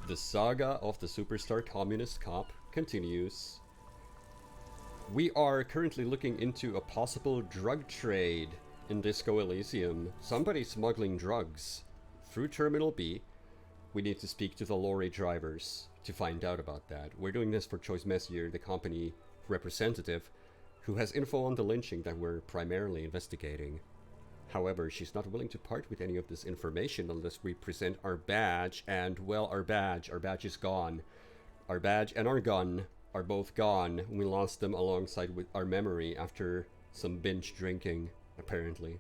The saga of the superstar communist cop continues. We are currently looking into a possible drug trade in Disco Elysium. Somebody's smuggling drugs through Terminal B. We need to speak to the lorry drivers to find out about that. We're doing this for Choice Messier, the company representative, who has info on the lynching that we're primarily investigating. However, she's not willing to part with any of this information unless we present our badge, and, well, our badge is gone. Our badge and our gun are both gone. We lost them alongside with our memory after some binge drinking, apparently.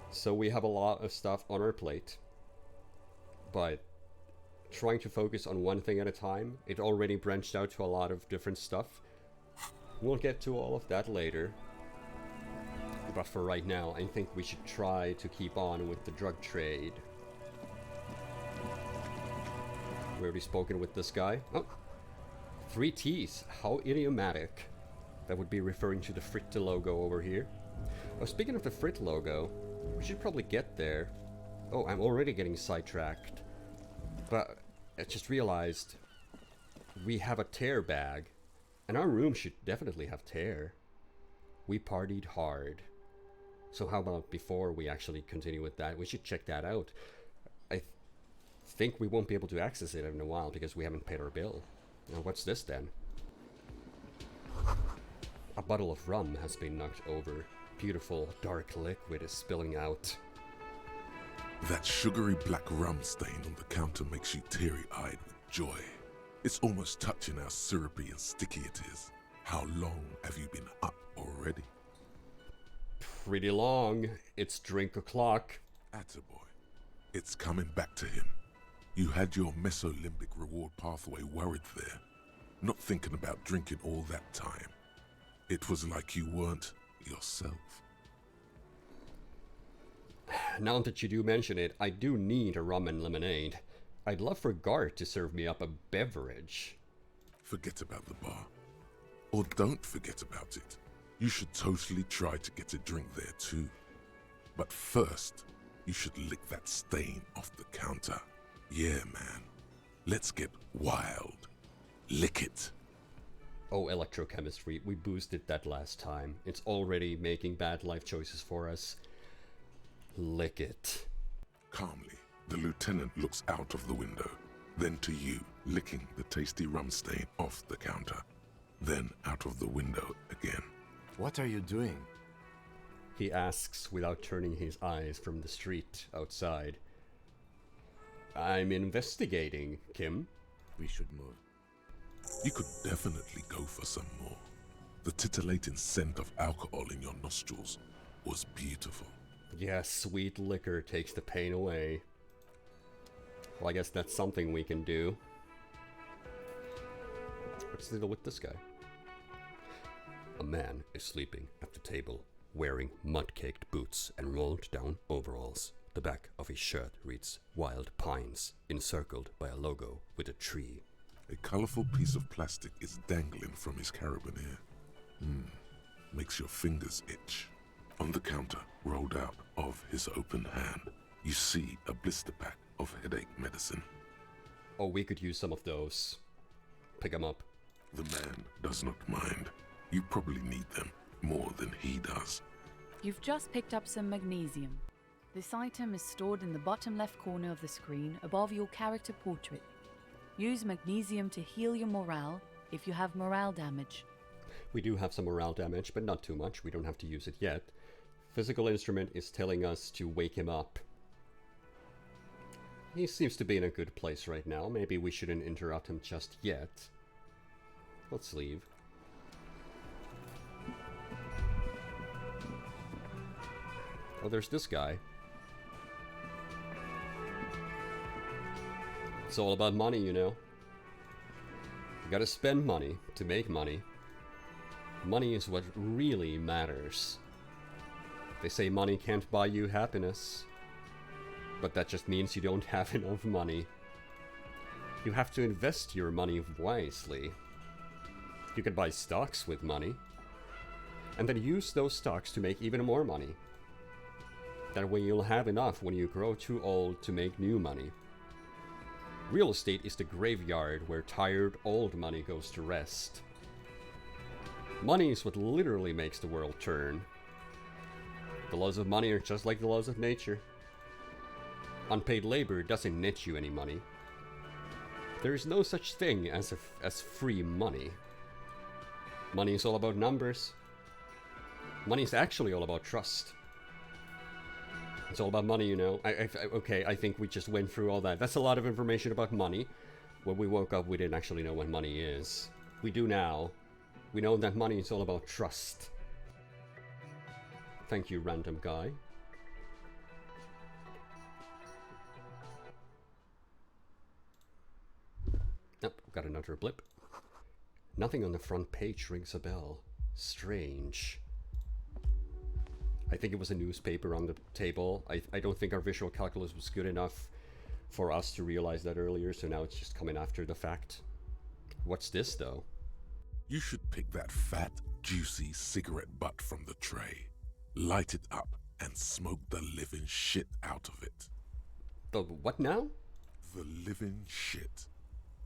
So we have a lot of stuff on our plate. But trying to focus on one thing at a time, it already branched out to a lot of different stuff. We'll get to all of that later. But for right now, I think we should try to keep on with the drug trade. We already spoken with this guy. Oh, 3 T's. How idiomatic. That would be referring to the Fritte logo over here. Oh, speaking of the Fritte logo, we should probably get there. Oh, I'm already getting sidetracked. But I just realized we have a tear bag. And our room should definitely have tear. We partied hard. So how about before we actually continue with that, we should check that out. I think we won't be able to access it in a while because we haven't paid our bill. Now what's this then? A bottle of rum has been knocked over. Beautiful dark liquid is spilling out. That sugary black rum stain on the counter makes you teary-eyed with joy. It's almost touching how syrupy and sticky it is. How long have you been up already? Pretty long. It's drink o'clock. Attaboy. It's coming back to him. You had your mesolimbic reward pathway worried there, not thinking about drinking all that time. It was like you weren't yourself. Now that you do mention it, I do need a rum and lemonade. I'd love for Gart to serve me up a beverage. Forget about the bar. Or don't forget about it. You should totally try to get a drink there too. But first, you should lick that stain off the counter. Yeah, man. Let's get wild. Lick it. Oh, electrochemistry. We boosted that last time. It's already making bad life choices for us. Lick it. Calmly, the lieutenant looks out of the window, then to you, licking the tasty rum stain off the counter, then out of the window again. What are you doing? He asks without turning his eyes from the street outside. I'm investigating, Kim. We should move. You could definitely go for some more. The titillating scent of alcohol in your nostrils was beautiful. Yes, sweet liquor takes the pain away. Well, I guess that's something we can do. What's the deal with this guy? A man is sleeping at the table, wearing mud-caked boots and rolled-down overalls. The back of his shirt reads Wild Pines, encircled by a logo with a tree. A colorful piece of plastic is dangling from his carabiner. Makes your fingers itch. On the counter, rolled out of his open hand, you see a blister pack of headache medicine. Oh, we could use some of those. Pick 'em up. The man does not mind. You probably need them more than he does. You've just picked up some magnesium. This item is stored in the bottom left corner of the screen above your character portrait. Use magnesium to heal your morale if you have morale damage. We do have some morale damage, but not too much. We don't have to use it yet. Physical instrument is telling us to wake him up. He seems to be in a good place right now. Maybe we shouldn't interrupt him just yet. Let's leave. Oh, there's this guy. It's all about money, you know. You gotta spend money to make money. Money is what really matters. They say money can't buy you happiness. But that just means you don't have enough money. You have to invest your money wisely. You can buy stocks with money. And then use those stocks to make even more money. That way you'll have enough when you grow too old to make new money. Real estate is the graveyard where tired old money goes to rest. Money is what literally makes the world turn. The laws of money are just like the laws of nature. Unpaid labor doesn't net you any money. There is no such thing as free money. Money is all about numbers. Money is actually all about trust. It's all about money, you know. Okay, I think we just went through all that. That's a lot of information about money. When we woke up, we didn't actually know what money is. We do now. We know that money is all about trust. Thank you, random guy. Nope, got another blip. Nothing on the front page rings a bell. Strange. I think it was a newspaper on the table. I don't think our visual calculus was good enough for us to realize that earlier, so now it's just coming after the fact. What's this, though? You should pick that fat, juicy cigarette butt from the tray, light it up, and smoke the living shit out of it. The what now? The living shit.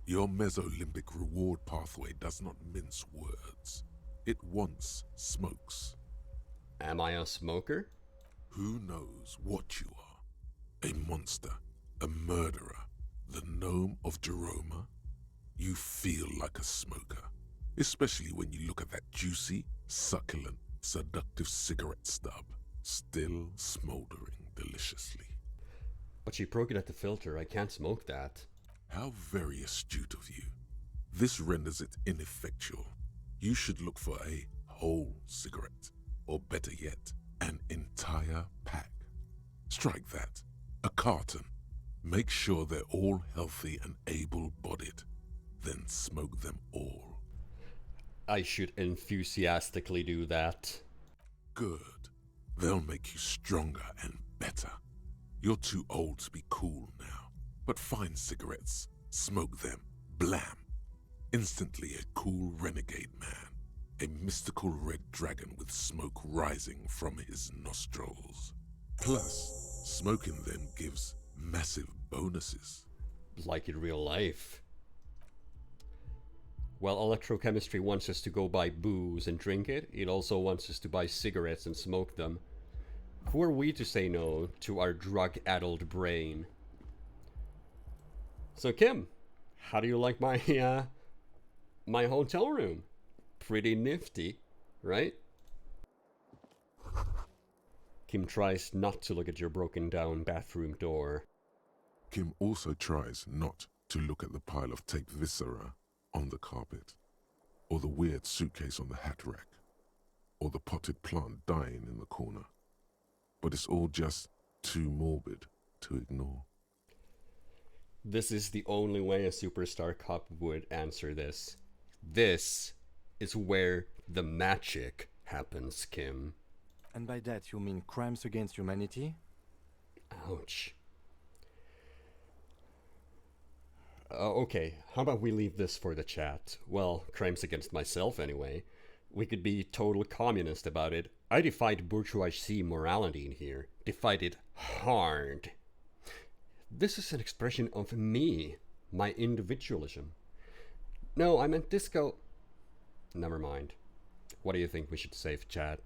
Your mesolimbic reward pathway does not mince words. It once smokes. Am I a smoker? Who knows what you are? A monster, a murderer, the gnome of Jeroma? You feel like a smoker, especially when you look at that juicy, succulent, seductive cigarette stub, still smoldering deliciously. But she broke it at the filter. I can't smoke that. How very astute of you. This renders it ineffectual. You should look for a whole cigarette, or better yet, an entire pack. Strike that. A carton. Make sure they're all healthy and able-bodied. Then smoke them all. I should enthusiastically do that. Good. They'll make you stronger and better. You're too old to be cool now. But find cigarettes, smoke them, blam. Instantly a cool renegade man. A mystical red dragon with smoke rising from his nostrils. Plus, smoking them gives massive bonuses. Like in real life. While electrochemistry wants us to go buy booze and drink it, it also wants us to buy cigarettes and smoke them. Who are we to say no to our drug-addled brain? So Kim, how do you like my my hotel room? Pretty nifty, right? Kim tries not to look at your broken down bathroom door. Kim also tries not to look at the pile of taped viscera on the carpet, or the weird suitcase on the hat rack, or the potted plant dying in the corner. But it's all just too morbid to ignore. This is the only way a superstar cop would answer this. This is where the magic happens, Kim. And by that you mean crimes against humanity? Ouch. Okay, how about we leave this for the chat? Well, crimes against myself anyway. We could be total communist about it. I defied bourgeoisie morality in here. Defied it hard. This is an expression of me, my individualism. No, I meant disco. Never mind. What do you think we should save, chat?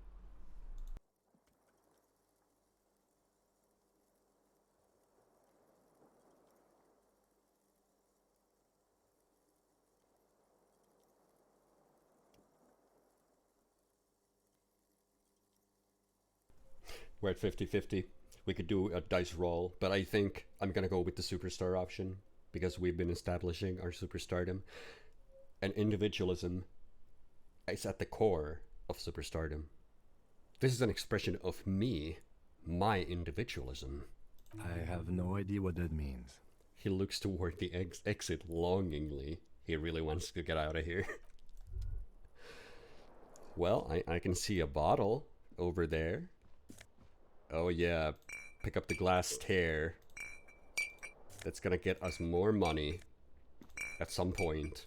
We're at 50-50. We could do a dice roll, but I think I'm gonna go with the superstar option because we've been establishing our superstardom. And individualism is at the core of superstardom. This is an expression of me, my individualism. I have no idea what that means. He looks toward the exit longingly. He really wants to get out of here. Well, I can see a bottle over there. Oh yeah, pick up the glass tear. That's gonna get us more money at some point.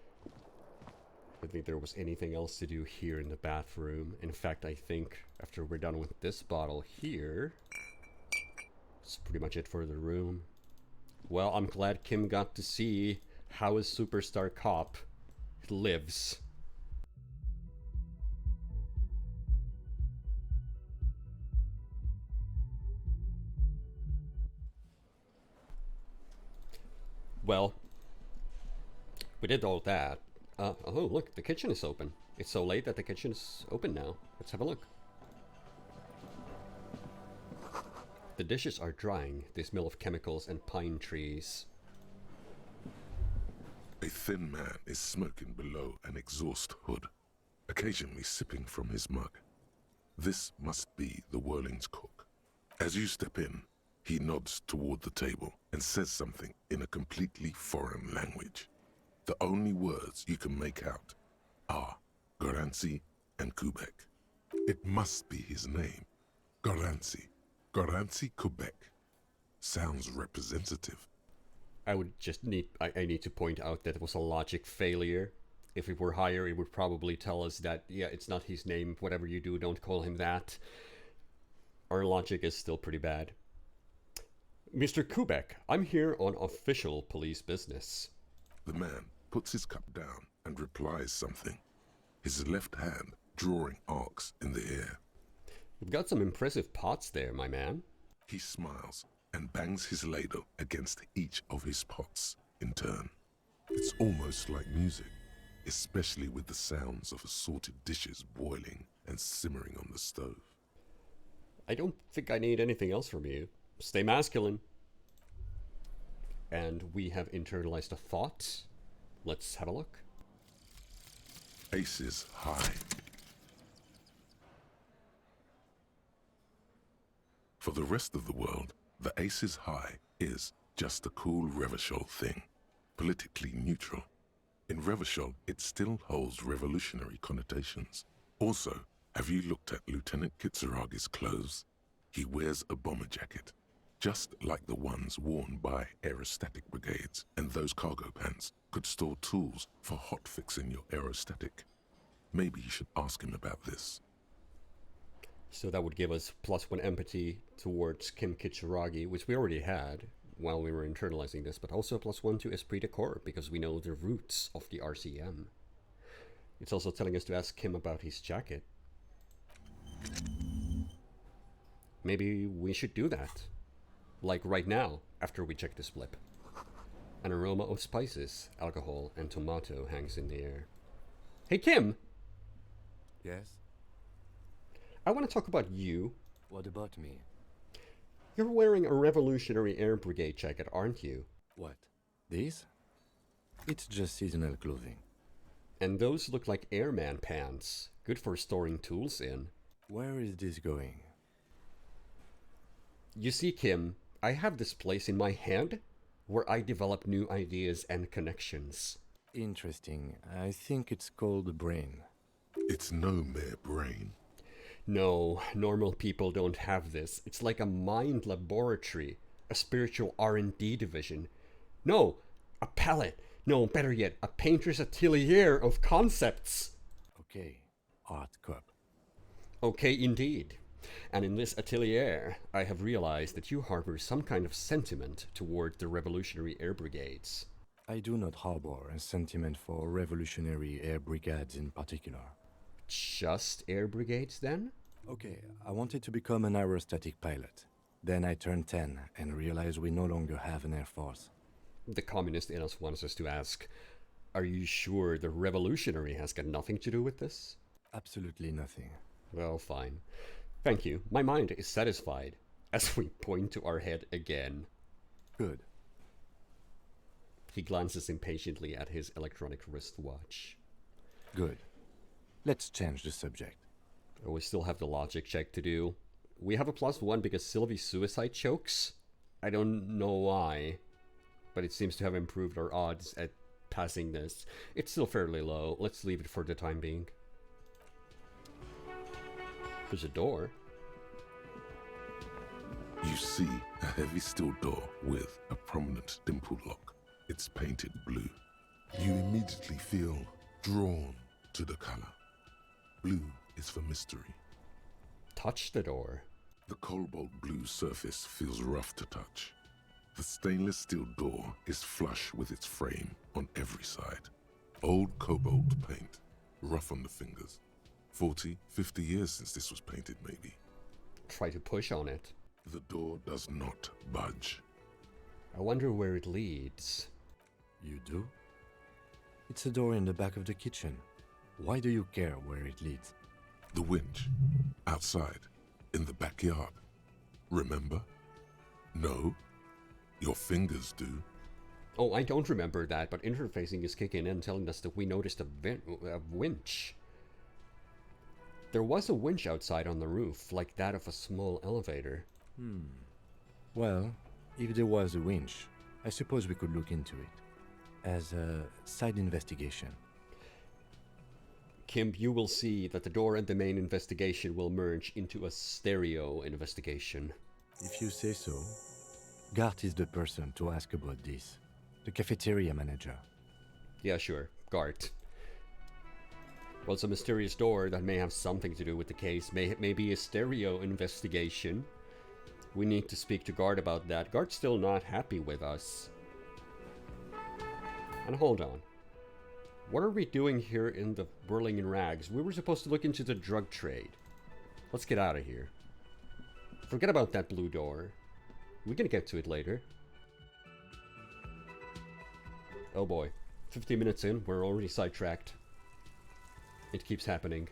I don't think there was anything else to do here in the bathroom. In fact, I think after we're done with this bottle here, it's pretty much it for the room. Well, I'm glad Kim got to see how a superstar cop lives. Well, we did all that. Oh, look, the kitchen is open. It's so late that the kitchen is open now. Let's have a look. The dishes are drying. They smell of chemicals and pine trees. A thin man is smoking below an exhaust hood, occasionally sipping from his mug. This must be the Whirling's cook. As you step in, he nods toward the table and says something in a completely foreign language. The only words you can make out are Garancy and Kubek. It must be his name, Garancy. Garancy Kubek. Sounds representative. I need to point out that it was a logic failure. If it were higher, it would probably tell us that, yeah, it's not his name. Whatever you do, don't call him that. Our logic is still pretty bad. Mr. Kubek, I'm here on official police business. The man puts his cup down and replies something, his left hand drawing arcs in the air. You've got some impressive pots there, my man. He smiles and bangs his ladle against each of his pots in turn. It's almost like music, especially with the sounds of assorted dishes boiling and simmering on the stove. I don't think I need anything else from you. Stay masculine. And we have internalized a thought. Let's have a look. Aces high. For the rest of the world, the aces high is just a cool Revachol thing, politically neutral. In Revachol, it still holds revolutionary connotations. Also, have you looked at Lieutenant Kitsuragi's clothes? He wears a bomber jacket, just like the ones worn by aerostatic brigades, and those cargo pants could store tools for hotfixing your aerostatic. Maybe you should ask him about this. So that would give us +1 empathy towards Kim Kitsuragi, which we already had while we were internalizing this, but also +1 to Esprit de Corps, because we know the roots of the RCM. It's also telling us to ask Kim about his jacket. Maybe we should do that. Like right now, after we check this blip. An aroma of spices, alcohol, and tomato hangs in the air. Hey Kim! Yes? I want to talk about you. What about me? You're wearing a Revolutionary Air Brigade jacket, aren't you? What? These? It's just seasonal clothing. And those look like airman pants. Good for storing tools in. Where is this going? You see, Kim, I have this place in my head where I develop new ideas and connections. Interesting. I think it's called the brain. It's no mere brain. No, normal people don't have this. It's like a mind laboratory, a spiritual R&D division. No, a palette. No, better yet, a painter's atelier of concepts. Okay, art cup. Okay, indeed. And in this atelier, I have realized that you harbor some kind of sentiment toward the Revolutionary Air Brigades. I do not harbor a sentiment for revolutionary air brigades in particular. Just air brigades, then? Okay, I wanted to become an aerostatic pilot. Then I turned 10 and realized we no longer have an air force. The communist in us wants us to ask, are you sure the revolutionary has got nothing to do with this? Absolutely nothing. Well, fine. Thank you. My mind is satisfied, as we point to our head again. Good. He glances impatiently at his electronic wristwatch. Good. Let's change the subject. Oh, we still have the logic check to do. We have a +1 because Sylvie suicide chokes. I don't know why, but it seems to have improved our odds at passing this. It's still fairly low. Let's leave it for the time being. There's a door. You see a heavy steel door with a prominent dimple lock. It's painted blue. You immediately feel drawn to the color. Blue is for mystery. Touch the door. The cobalt blue surface feels rough to touch. The stainless steel door is flush with its frame on every side. Old cobalt paint, rough on the fingers. 40, 50 years since this was painted, maybe. Try to push on it. The door does not budge. I wonder where it leads. You do? It's a door in the back of the kitchen. Why do you care where it leads? The winch, outside, in the backyard. Remember? No? Your fingers do. Oh, I don't remember that, but interfacing is kicking in, telling us that we noticed a winch. There was a winch outside on the roof, like that of a small elevator. Well, if there was a winch, I suppose we could look into it. As a side investigation. Kim, you will see that the door and the main investigation will merge into a stereo investigation. If you say so. Gart is the person to ask about this. The cafeteria manager. Yeah, sure. Gart. Well, it's a mysterious door that may have something to do with the case. May be a stereo investigation. We need to speak to Gart about that. Gart's still not happy with us. And hold on. What are we doing here in the Whirling in Rags? We were supposed to look into the drug trade. Let's get out of here. Forget about that blue door. We're gonna get to it later. Oh boy. 15 minutes in, we're already sidetracked. It keeps happening.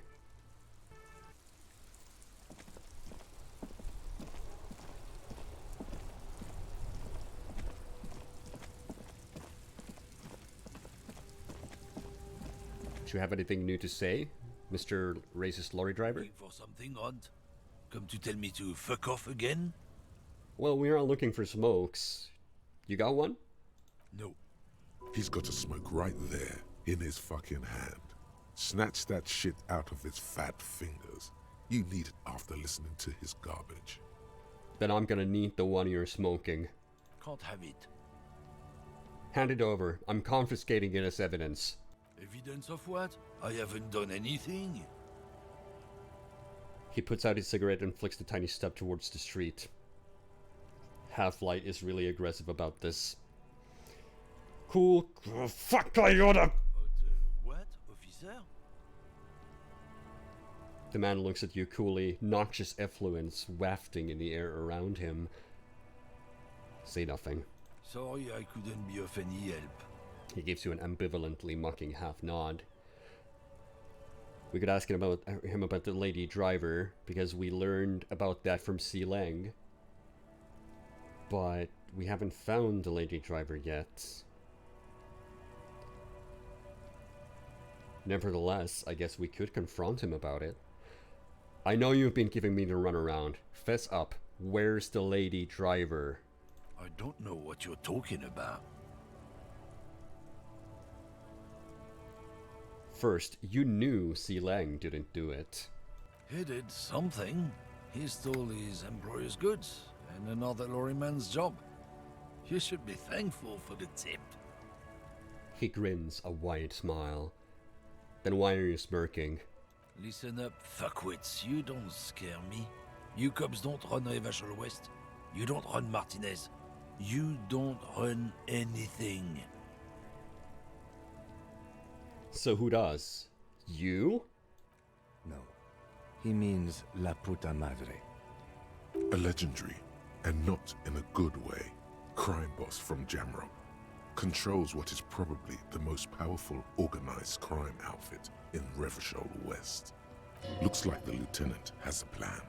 Do you have anything new to say, Mr. Racist Lorry Driver? Looking for something odd? Come to tell me to fuck off again? Well, we are looking for smokes. You got one? No. He's got a smoke right there, in his fucking hand. Snatch that shit out of his fat fingers. You need it after listening to his garbage. Then I'm gonna need the one you're smoking. Can't have it. Hand it over. I'm confiscating it as evidence. Evidence of what? I haven't done anything. He puts out his cigarette and flicks the tiny stub towards the street. Half-Light is really aggressive about this. Cool. Fuck Toyota! What, officer? The man looks at you coolly, noxious effluence wafting in the air around him. Say nothing. Sorry I couldn't be of any help. He gives you an ambivalently mocking half nod. We could ask him about the lady driver, because we learned about that from C. Lang. But we haven't found the lady driver yet. Nevertheless, I guess we could confront him about it. I know you've been giving me the runaround. Fess up. Where's the lady driver? I don't know what you're talking about. First, you knew C. Lang didn't do it. He did something. He stole his employer's goods and another lorryman's job. You should be thankful for the tip. He grins a wide smile. Then why are you smirking? Listen up, fuckwits. You don't scare me. You cops don't run Revachol West. You don't run Martinez. You don't run anything. So who does? You? No. He means La Puta Madre. A legendary, and not in a good way, crime boss from Jamrock. Controls what is probably the most powerful organized crime outfit in Revachol West. Looks like the lieutenant has a plan.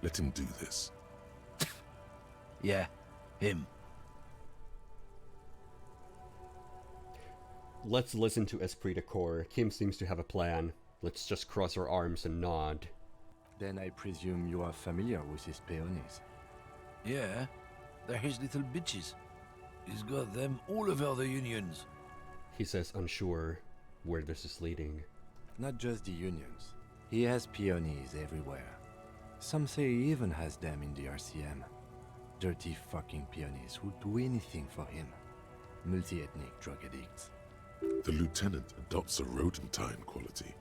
Let him do this. Yeah, him. Let's listen to Esprit de Corps. Kim seems to have a plan. Let's just cross our arms and nod. Then I presume you are familiar with his peonies. Yeah, they're his little bitches. He's got them all over the unions. He says unsure where this is leading. Not just the unions. He has peonies everywhere. Some say he even has them in the RCM. Dirty fucking peonies who do anything for him. Multi-ethnic drug addicts. The lieutenant adopts a rodentine quality.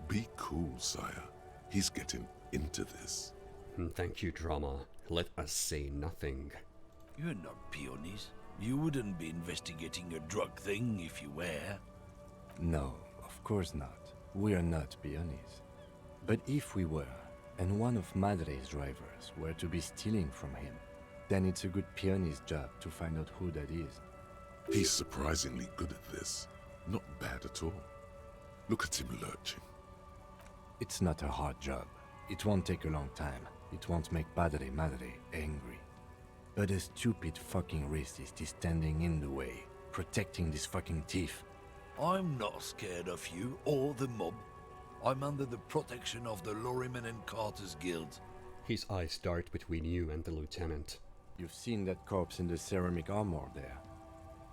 Be cool, sire. He's getting into this. Thank you, drama. Let us say nothing. You're not peonies. You wouldn't be investigating a drug thing if you were. No, of course not. We are not peonies. But if we were, and one of Madre's drivers were to be stealing from him, then it's a good peony's job to find out who that is. He's surprisingly good at this. Not bad at all. Look at him lurching. It's not a hard job. It won't take a long time. It won't make Madre angry. But a stupid fucking racist is standing in the way, protecting this fucking thief. I'm not scared of you or the mob. I'm under the protection of the Lorrymen and Carters Guild. His eyes dart between you and the lieutenant. You've seen that corpse in the ceramic armor there.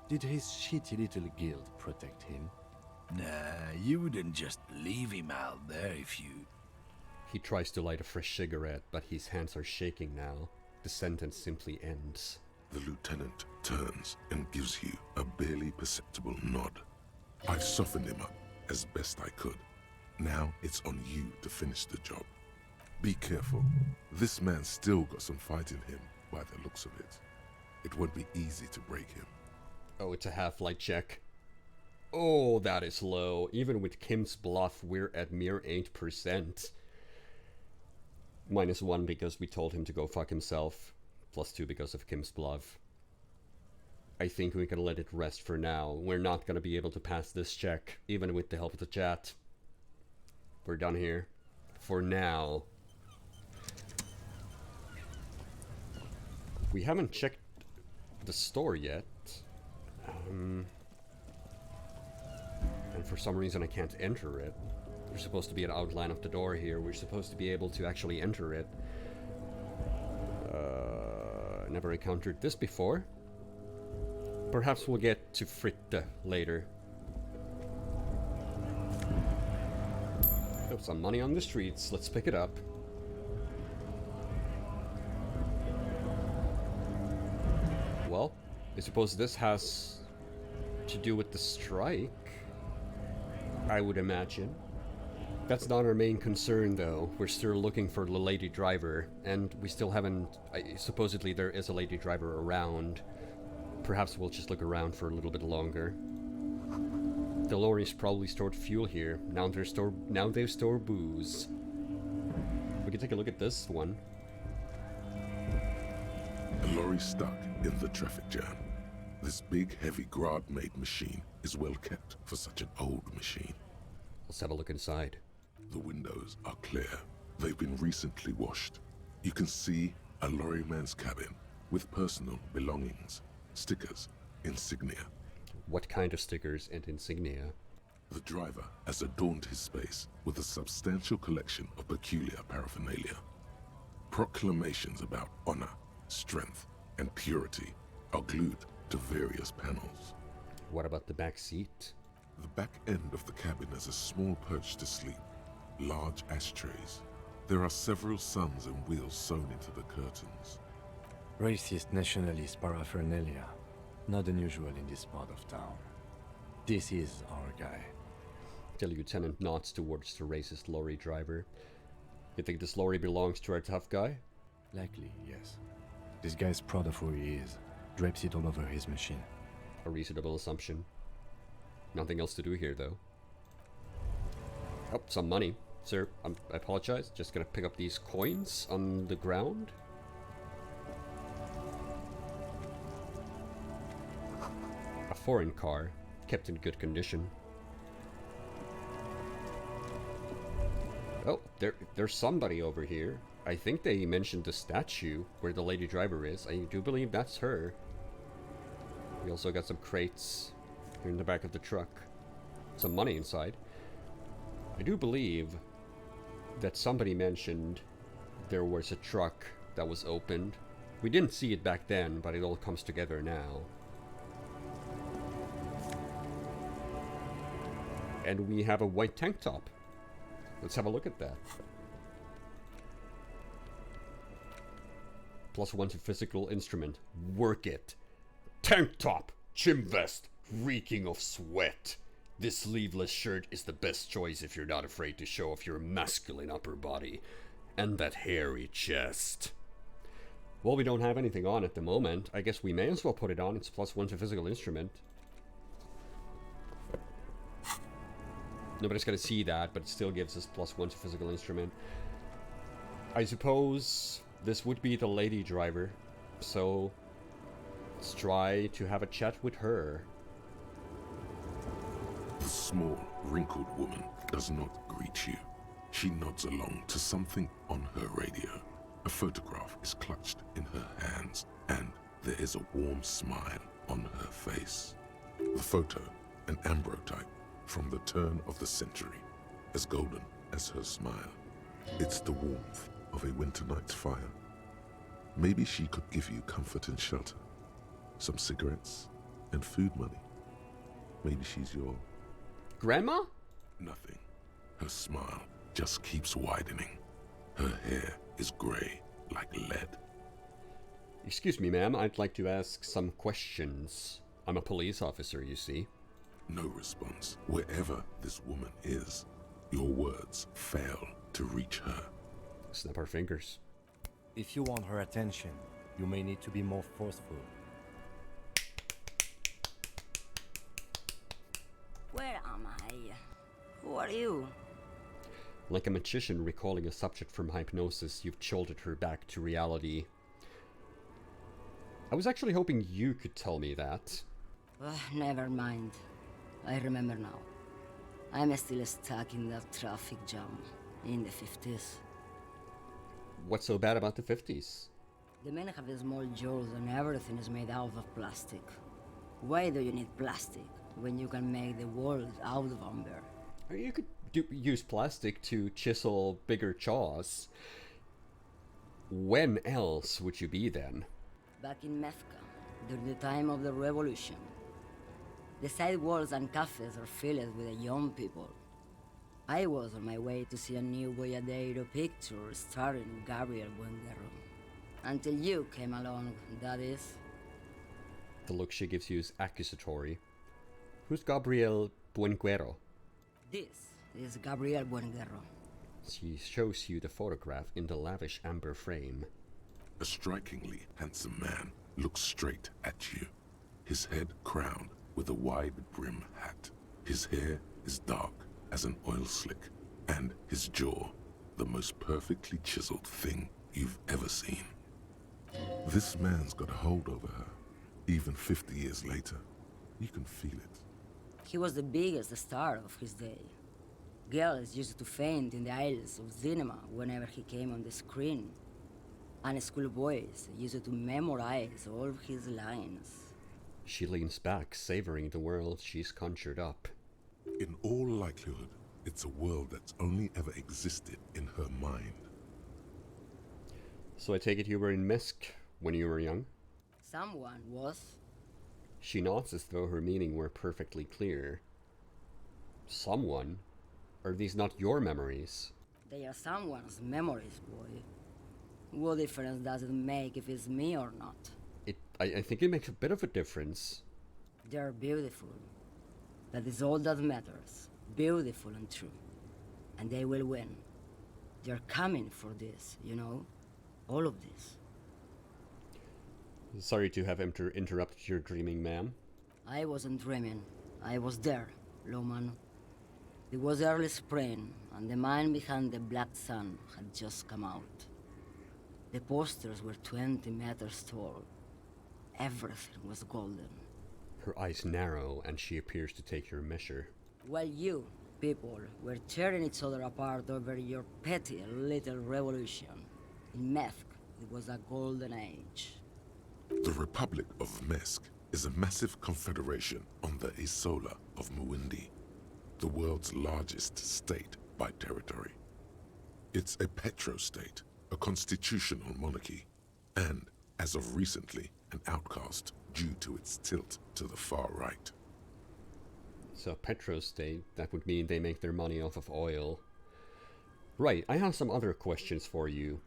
Did his shitty little guild protect him? Nah, you wouldn't just leave him out there if you... He tries to light a fresh cigarette, but his hands are shaking now. The sentence simply ends. The lieutenant turns and gives you a barely perceptible nod. I've softened him up as best I could. Now it's on you to finish the job. Be careful. This man's still got some fight in him, by the looks of it. It won't be easy to break him. Oh, it's a half-light check. Oh, that is low. Even with Kim's bluff, we're at mere 8%. -1 because we told him to go fuck himself. +2 because of Kim's bluff. I think we can let it rest for now. We're not gonna be able to pass this check, even with the help of the chat. We're done here. For now. We haven't checked the store yet. And for some reason I can't enter it. There's supposed to be an outline of the door here. We're supposed to be able to actually enter it. Never encountered this before. Perhaps we'll get to Fritte later. Oh, some money on the streets. Let's pick it up. Well, I suppose this has to do with the strike, I would imagine. That's not our main concern, though. We're still looking for the lady driver, and we still haven't... supposedly there is a lady driver around. Perhaps we'll just look around for a little bit longer. The lorries probably stored fuel here. Now they've stored booze. We can take a look at this one. A lorry stuck in the traffic jam. This big, heavy Grad-made machine is well kept for such an old machine. Let's have a look inside. The windows are clear. They've been recently washed. You can see a lorryman's cabin with personal belongings, stickers, insignia. What kind of stickers and insignia? The driver has adorned his space with a substantial collection of peculiar paraphernalia. Proclamations about honor, strength, and purity are glued to various panels. What about the back seat? The back end of the cabin has a small perch to sleep, large ashtrays. There are several suns and wheels sewn into the curtains. Racist nationalist paraphernalia. Not unusual in this part of town. This is our guy. The lieutenant nods towards the racist lorry driver. You think this lorry belongs to our tough guy? Likely, yes. This guy's proud of who he is. Drapes it all over his machine. A reasonable assumption. Nothing else to do here, though. Oh, some money. Sir, I apologize. Just gonna pick up these coins on the ground. A foreign car, kept in good condition. Oh, there's somebody over here. I think they mentioned the statue where the lady driver is. I do believe that's her. We also got some crates here in the back of the truck. Some money inside. I do believe that somebody mentioned there was a truck that was opened. We didn't see it back then, but it all comes together now. And we have a white tank top. Let's have a look at that. +1 to physical instrument. Work it. Tank top, gym vest, reeking of sweat. This sleeveless shirt is the best choice if you're not afraid to show off your masculine upper body and that hairy chest. Well, we don't have anything on at the moment. I guess we may as well put it on. It's +1 to physical instrument. Nobody's gonna see that, but it still gives us +1 to physical instrument. I suppose this would be the lady driver, so let's try to have a chat with her. The small, wrinkled woman does not greet you. She nods along to something on her radio. A photograph is clutched in her hands, and there is a warm smile on her face. The photo, an ambrotype from the turn of the century, as golden as her smile. It's the warmth of a winter night's fire. Maybe she could give you comfort and shelter, some cigarettes and food money. Maybe she's your... Grandma? Nothing. Her smile just keeps widening. Her hair is grey like lead. Excuse me, ma'am. I'd like to ask some questions. I'm a police officer, you see. No response. Wherever this woman is, your words fail to reach her. Snap our fingers. If you want her attention, you may need to be more forceful. Where am I? Who are you? Like a magician recalling a subject from hypnosis, you've jolted her back to reality. I was actually hoping you could tell me that. Never mind. I remember now. I'm still stuck in that traffic jam in the 50s. What's so bad about the 50s? The men have small jaws and everything is made out of plastic. Why do you need plastic when you can make the world out of amber? You could use plastic to chisel bigger jaws. When else would you be then? Back in Methka, during the time of the revolution. The sidewalks and cafes are filled with young people. I was on my way to see a new Boyadero picture starring Gabriel Buenguerro. Until you came along, that is. The look she gives you is accusatory. Who's Gabriel Buenguerro? This is Gabriel Buenguerro. She shows you the photograph in the lavish amber frame. A strikingly handsome man looks straight at you, his head crowned with a wide brim hat. His hair is dark as an oil slick, and his jaw the most perfectly chiseled thing you've ever seen. This man's got a hold over her, even 50 years later. You can feel it. He was the biggest star of his day. Girls used to faint in the aisles of cinema whenever he came on the screen. And schoolboys used to memorize all of his lines. She leans back, savoring the world she's conjured up. In all likelihood, it's a world that's only ever existed in her mind. So I take it you were in Minsk when you were young? Someone was. She nods as though her meaning were perfectly clear. Someone? Are these not your memories? They are someone's memories, boy. What difference does it make if it's me or not? I think it makes a bit of a difference. They're beautiful. That is all that matters. Beautiful and true. And they will win. They're coming for this, you know? All of this. Sorry to have interrupted your dreaming, ma'am. I wasn't dreaming. I was there, Lowman. It was early spring, and the man behind the black sun had just come out. The posters were 20 meters tall. Everything was golden. Her eyes narrow, and she appears to take your measure. While you, people, were tearing each other apart over your petty little revolution, in Methk, it was a golden age. The Republic of Mesk is a massive confederation on the Isola of Muindi, the world's largest state by territory. It's a petrostate, a constitutional monarchy, and, as of recently, an outcast due to its tilt to the far right. So petrostate, that would mean they make their money off of oil. Right, I have some other questions for you.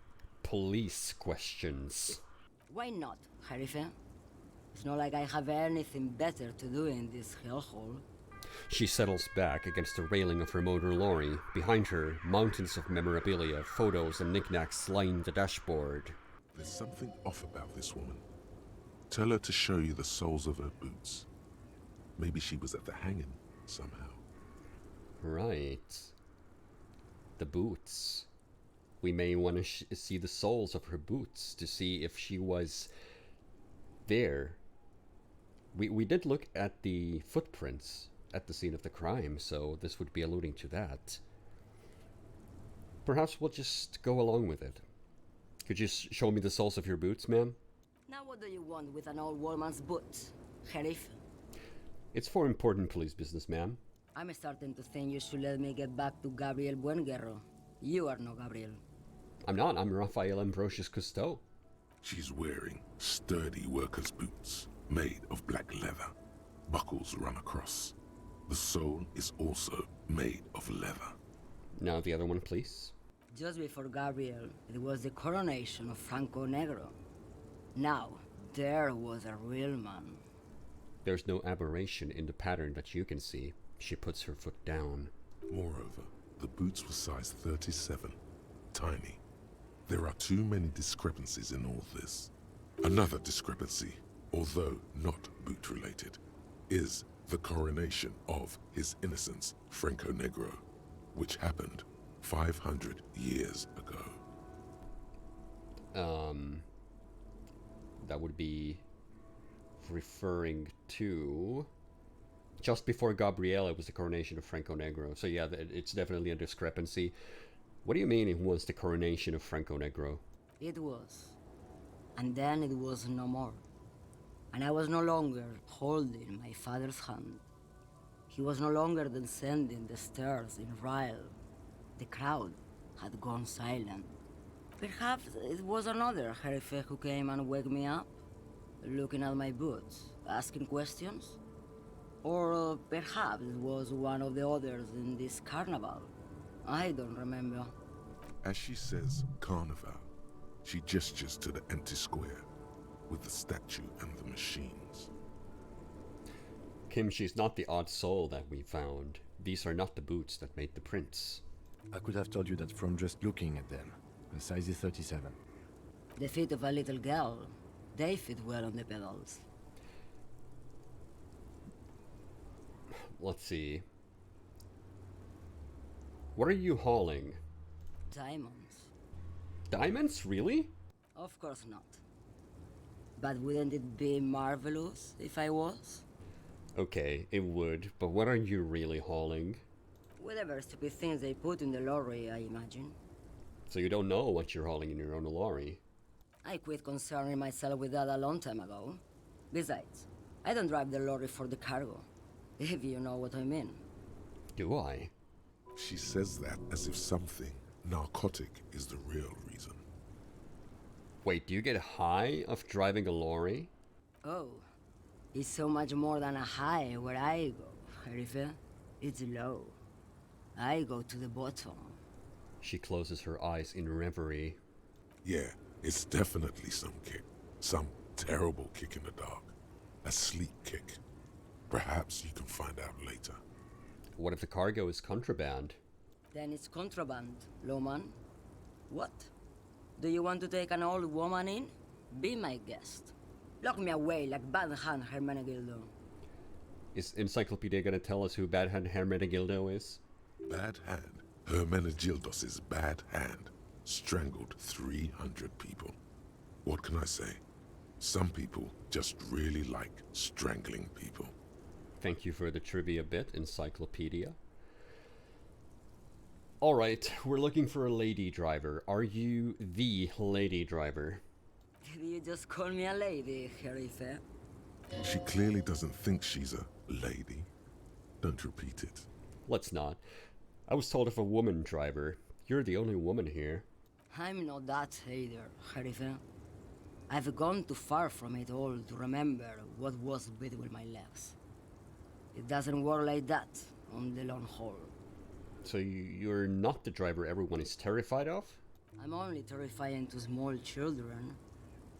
Police questions. Why not, Harife? It's not like I have anything better to do in this hellhole. She settles back against the railing of her motor lorry. Behind her, mountains of memorabilia, photos and knickknacks line the dashboard. There's something off about this woman. Tell her to show you the soles of her boots. Maybe she was at the hanging somehow. Right. The boots. We may want to see the soles of her boots to see if she was there. We did look at the footprints at the scene of the crime, so this would be alluding to that. Perhaps we'll just go along with it. Could you show me the soles of your boots, ma'am? Now what do you want with an old woman's boots, Sheriff? It's for important police business, ma'am. I'm starting to think you should let me get back to Gabriel Buenguerro. You are no Gabriel. I'm not. I'm Raphael Ambrosius Cousteau. She's wearing sturdy worker's boots made of black leather. Buckles run across. The sole is also made of leather. Now the other one, please. Just before Gabriel, it was the coronation of Franco Negro. Now, there was a real man. There's no aberration in the pattern that you can see. She puts her foot down. Moreover, the boots were size 37. Tiny. There are too many discrepancies in all this. Another discrepancy, although not boot-related, is the coronation of His Innocence, Franco Negro, which happened 500 years ago. That would be referring to just before Gabriel, it was the coronation of Franco Negro. So yeah, it's definitely a discrepancy. What do you mean it was the coronation of Franco Negro? It was. And then it was no more. And I was no longer holding my father's hand. He was no longer descending the stairs in Ryle. The crowd had gone silent. Perhaps it was another Sheriff who came and woke me up, looking at my boots, asking questions. Or perhaps it was one of the others in this carnival. I don't remember. As she says carnival, she gestures to the empty square with the statue and the machines. Kim, she's not the odd soul that we found. These are not the boots that made the prints. I could have told you that from just looking at them. The size is 37. The feet of a little girl, they fit well on the pedals. Let's see. What are you hauling? Diamonds. Diamonds? Really? Of course not. But wouldn't it be marvelous if I was? Okay, it would, but what are you really hauling? Whatever stupid things they put in the lorry, I imagine. So you don't know what you're hauling in your own lorry? I quit concerning myself with that a long time ago. Besides, I don't drive the lorry for the cargo, if you know what I mean. Do I? She says that as if something narcotic is the real reason. Wait, do you get high of driving a lorry? Oh, it's so much more than a high where I go, Sheriff. It's low. I go to the bottom. She closes her eyes in reverie. Yeah, it's definitely some kick. Some terrible kick in the dark. A sleep kick. Perhaps you can find out later. What if the cargo is contraband? Then it's contraband, lawman. What? Do you want to take an old woman in? Be my guest. Lock me away like Bad Hand Hermenegildo. Is Encyclopedia gonna tell us who Bad Hand Hermenegildo is? Bad Hand. Hermenegildos' bad hand strangled 300 people. What can I say? Some people just really like strangling people. Thank you for the trivia bit, Encyclopedia. Alright, we're looking for a lady driver. Are you the lady driver? Did you just call me a lady, Sheriff? She clearly doesn't think she's a lady. Don't repeat it. Let's not. I was told of a woman driver. You're the only woman here. I'm not that either, Sheriff. I've gone too far from it all to remember what was between my legs. It doesn't work like that on the long haul. So you're not the driver everyone is terrified of? I'm only terrifying to small children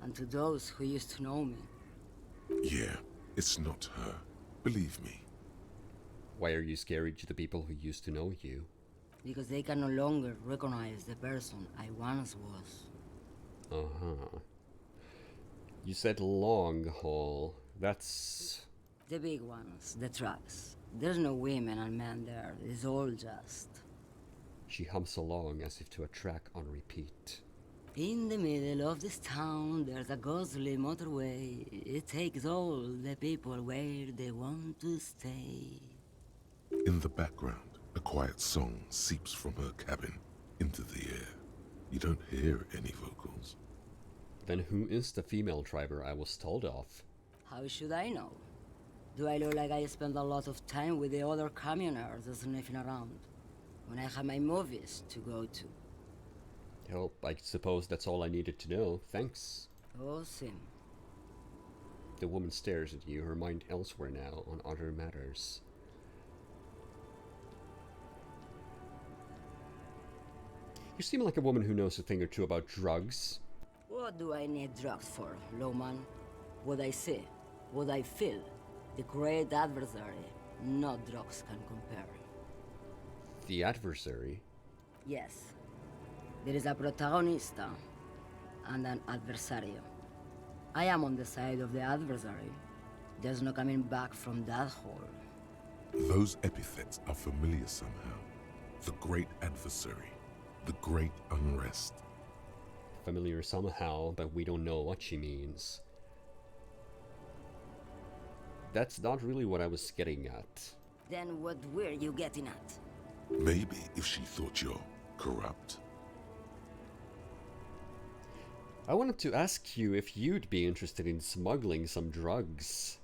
and to those who used to know me. Yeah, it's not her. Believe me. Why are you scary to the people who used to know you? Because they can no longer recognize the person I once was. Uh-huh. You said long haul. That's... The big ones, the trucks. There's no women and men there. It's all just... She hums along as if to a track on repeat. In the middle of this town, there's a ghostly motorway. It takes all the people where they want to stay. In the background, a quiet song seeps from her cabin into the air. You don't hear any vocals. Then who is the female driver I was told of? How should I know? Do I look like I spend a lot of time with the other communers sniffing around when I have my movies to go to? Oh, I suppose that's all I needed to know. Thanks. Oh, Sim. The woman stares at you, her mind elsewhere now, on other matters. You seem like a woman who knows a thing or two about drugs. What do I need drugs for, Lowman? What I see, what I feel, the great adversary, no drugs can compare. The adversary? Yes. There is a protagonista and an adversario. I am on the side of the adversary. There's no coming back from that hole. Those epithets are familiar somehow. The great adversary, the great unrest. Familiar somehow, but we don't know what she means. That's not really what I was getting at. Then what were you getting at? Maybe if she thought you're corrupt. I wanted to ask you if you'd be interested in smuggling some drugs.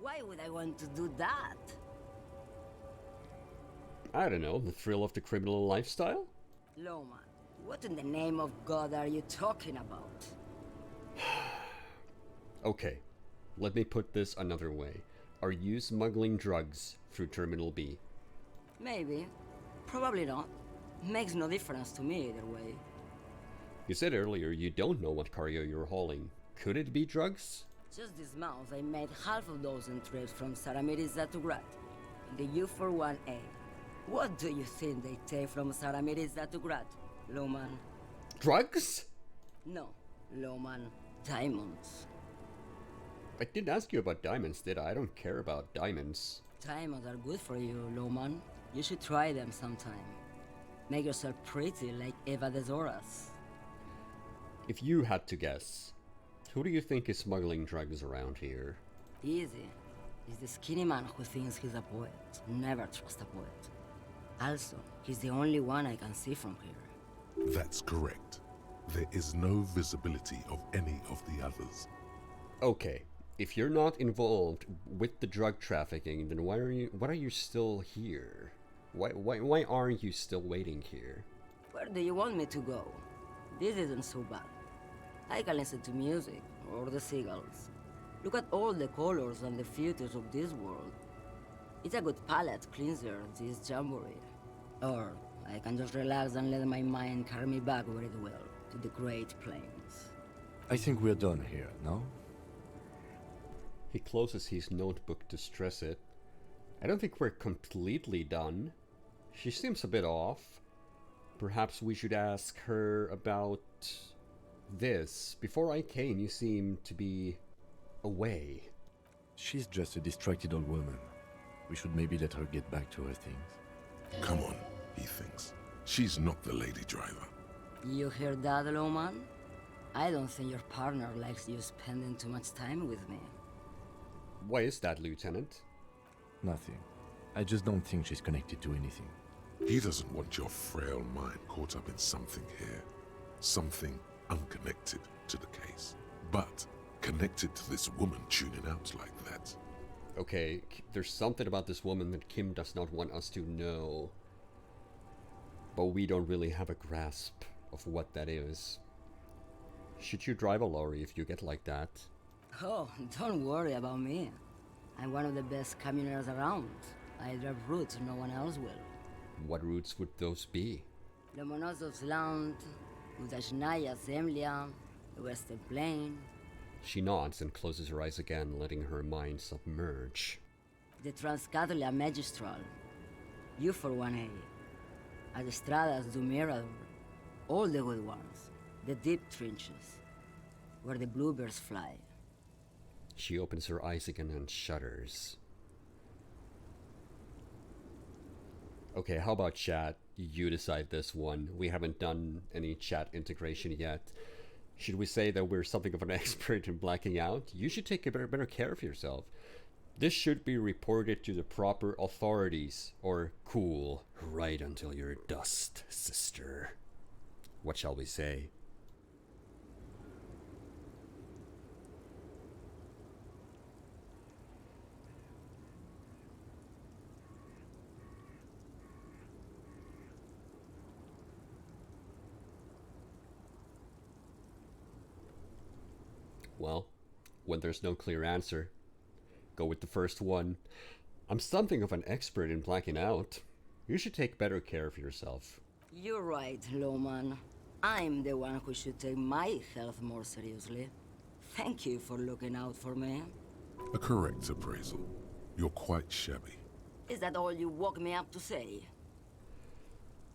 Why would I want to do that? I don't know, the thrill of the criminal lifestyle? Loma, what in the name of God are you talking about? Okay, let me put this another way. Are you smuggling drugs through Terminal B? Maybe. Probably not. Makes no difference to me either way. You said earlier you don't know what cargo you're hauling. Could it be drugs? Just this month, I made half a dozen trips from Saramirizza to Grat, in the U41A. What do you think they take from Saramirizza to Grat, Loman? Drugs? No, Loman. Diamonds. I didn't ask you about diamonds, did I? I don't care about diamonds. Diamonds are good for you, Loman. You should try them sometime. Make yourself pretty like Eva de Zoras. If you had to guess, who do you think is smuggling drugs around here? Easy. He's the skinny man who thinks he's a poet. Never trust a poet. Also, he's the only one I can see from here. That's correct. There is no visibility of any of the others. Okay, if you're not involved with the drug trafficking, then what are you still here? Why aren't you still waiting here? Where do you want me to go? This isn't so bad. I can listen to music, or the seagulls. Look at all the colors and the futures of this world. It's a good palate cleanser, this jamboree. Or I can just relax and let my mind carry me back where it will, to the Great Plains. I think we're done here, no? He closes his notebook to stress it. I don't think we're completely done. She seems a bit off. Perhaps we should ask her about this. Before I came, you seemed to be away. She's just a distracted old woman. We should maybe let her get back to her things. Come on, he thinks. She's not the lady driver. You hear that, Loman? I don't think your partner likes you spending too much time with me. Why is that, Lieutenant? Nothing. I just don't think she's connected to anything. He doesn't want your frail mind caught up in something here. Something unconnected to the case. But connected to this woman tuning out like that. Okay, there's something about this woman that Kim does not want us to know. But we don't really have a grasp of what that is. Should you drive a lorry if you get like that? Oh, don't worry about me. I'm one of the best camioners around. I drive routes no one else will. What routes would those be? Lomonosov's Land, Udashnaya Zemlya, the Western Plain, She nods and closes her eyes again, letting her mind submerge. the Transcatolia Magistral, U41A, Adestradas du Mirador, all the good ones, the deep trenches, where the bluebirds fly. She opens her eyes again and shudders. Okay, how about chat? You decide this one. We haven't done any chat integration yet. Should we say that we're something of an expert in blacking out? You should take a better care of yourself. This should be reported to the proper authorities, or cool, right until you're dust, sister. What shall we say? Well, when there's no clear answer, go with the first one. I'm something of an expert in blacking out. You should take better care of yourself. You're right, Lowman. I'm the one who should take my health more seriously. Thank you for looking out for me. A correct appraisal. You're quite shabby. Is that all you woke me up to say?